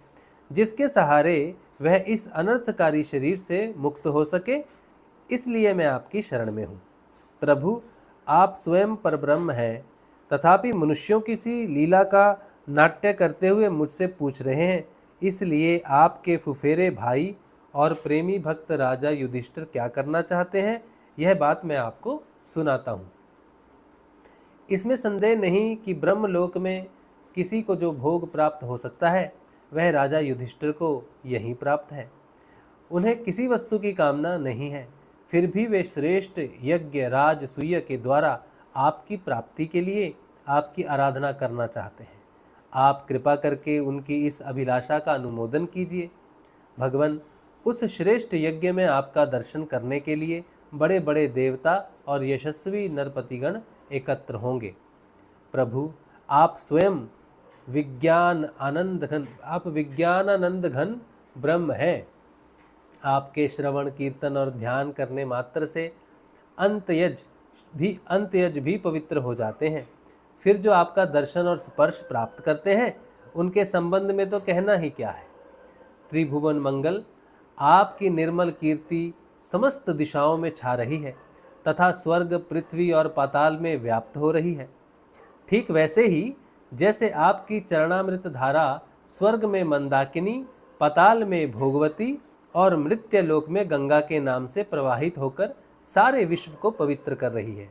जिसके सहारे वह इस अनर्थकारी शरीर से मुक्त हो सके। इसलिए मैं आपकी शरण में हूँ। प्रभु, आप स्वयं परब्रह्म हैं, तथापि मनुष्यों की सी लीला का नाट्य करते हुए मुझसे पूछ रहे हैं। इसलिए आपके फुफेरे भाई और प्रेमी भक्त राजा युधिष्ठिर क्या करना चाहते हैं, यह बात मैं आपको सुनाता हूँ। इसमें संदेह नहीं कि ब्रह्मलोक में किसी को जो भोग प्राप्त हो सकता है, वह राजा युधिष्ठिर को यही प्राप्त है। उन्हें किसी वस्तु की कामना नहीं है, फिर भी वे श्रेष्ठ यज्ञ राजसूय के द्वारा आपकी प्राप्ति के लिए आपकी आराधना करना चाहते हैं। आप कृपा करके उनकी इस अभिलाषा का अनुमोदन कीजिए। भगवान, उस श्रेष्ठ यज्ञ में आपका दर्शन करने के लिए बड़े बड़े देवता और यशस्वी नरपतिगण एकत्र होंगे। प्रभु, आप स्वयं विज्ञानानंद घन ब्रह्म हैं। आपके श्रवण कीर्तन और ध्यान करने मात्र से अंतयज भी पवित्र हो जाते हैं। फिर जो आपका दर्शन और स्पर्श प्राप्त करते हैं, उनके संबंध में तो कहना ही क्या है। त्रिभुवन मंगल, आपकी निर्मल कीर्ति समस्त दिशाओं में छा रही है तथा स्वर्ग, पृथ्वी और पाताल में व्याप्त हो रही है। ठीक वैसे ही जैसे आपकी चरणामृत धारा स्वर्ग में मंदाकिनी, पाताल में भोगवती और मृत्यलोक में गंगा के नाम से प्रवाहित होकर सारे विश्व को पवित्र कर रही है।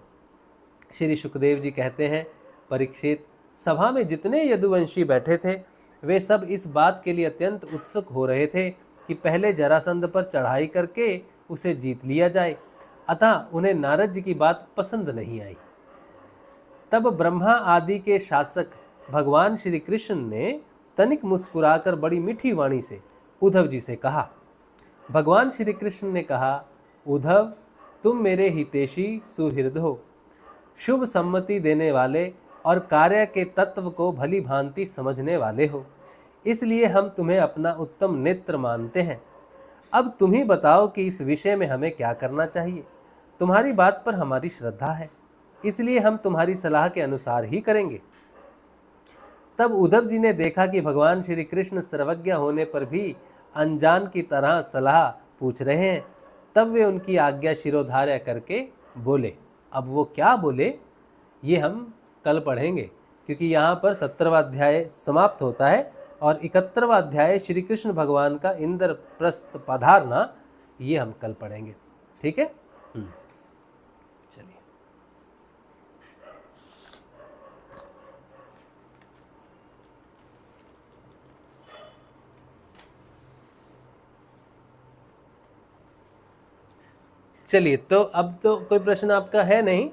श्री सुखदेव जी कहते हैं, परीक्षित, सभा में जितने यदुवंशी बैठे थे, वे सब इस बात के लिए अत्यंत उत्सुक हो रहे थे कि पहले जरासंध पर चढ़ाई करके उसे जीत लिया जाए। अतः उन्हें नारद जी की बात पसंद नहीं आई। तब ब्रह्मा आदि के शासक भगवान श्री कृष्ण ने तनिक मुस्कुराकर बड़ी मीठी वाणी से उद्धव जी से कहा। भगवान श्री कृष्ण ने कहा, उद्धव, तुम मेरे हितैषी सुहृद हो, शुभ सम्मति देने वाले और कार्य के तत्व को भली भांति समझने वाले हो, इसलिए हम तुम्हें अपना उत्तम नेत्र मानते हैं। अब तुम ही बताओ कि इस विषय में हमें क्या करना चाहिए। तुम्हारी बात पर हमारी श्रद्धा है, इसलिए हम तुम्हारी सलाह के अनुसार ही करेंगे। तब उद्धव जी ने देखा कि भगवान श्री कृष्ण सर्वज्ञ होने पर भी अनजान की तरह सलाह पूछ रहे हैं। तब वे उनकी आज्ञा शिरोधार्य करके बोले। अब वो क्या बोले, ये हम कल पढ़ेंगे, क्योंकि यहाँ पर 17वां अध्याय समाप्त होता है और 71वां अध्याय श्री कृष्ण भगवान का इंद्रप्रस्थ पधारना, ये हम कल पढ़ेंगे। ठीक है, चलिए। चलिए, तो अब तो कोई प्रश्न आपका है नहीं,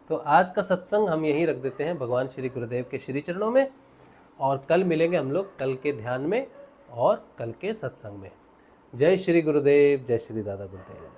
तो आज का सत्संग हम यहीं रख देते हैं भगवान श्री गुरुदेव के श्री चरणों में, और कल मिलेंगे हम लोग कल के ध्यान में और कल के सत्संग में। जय श्री गुरुदेव, जय श्री दादा गुरुदेव।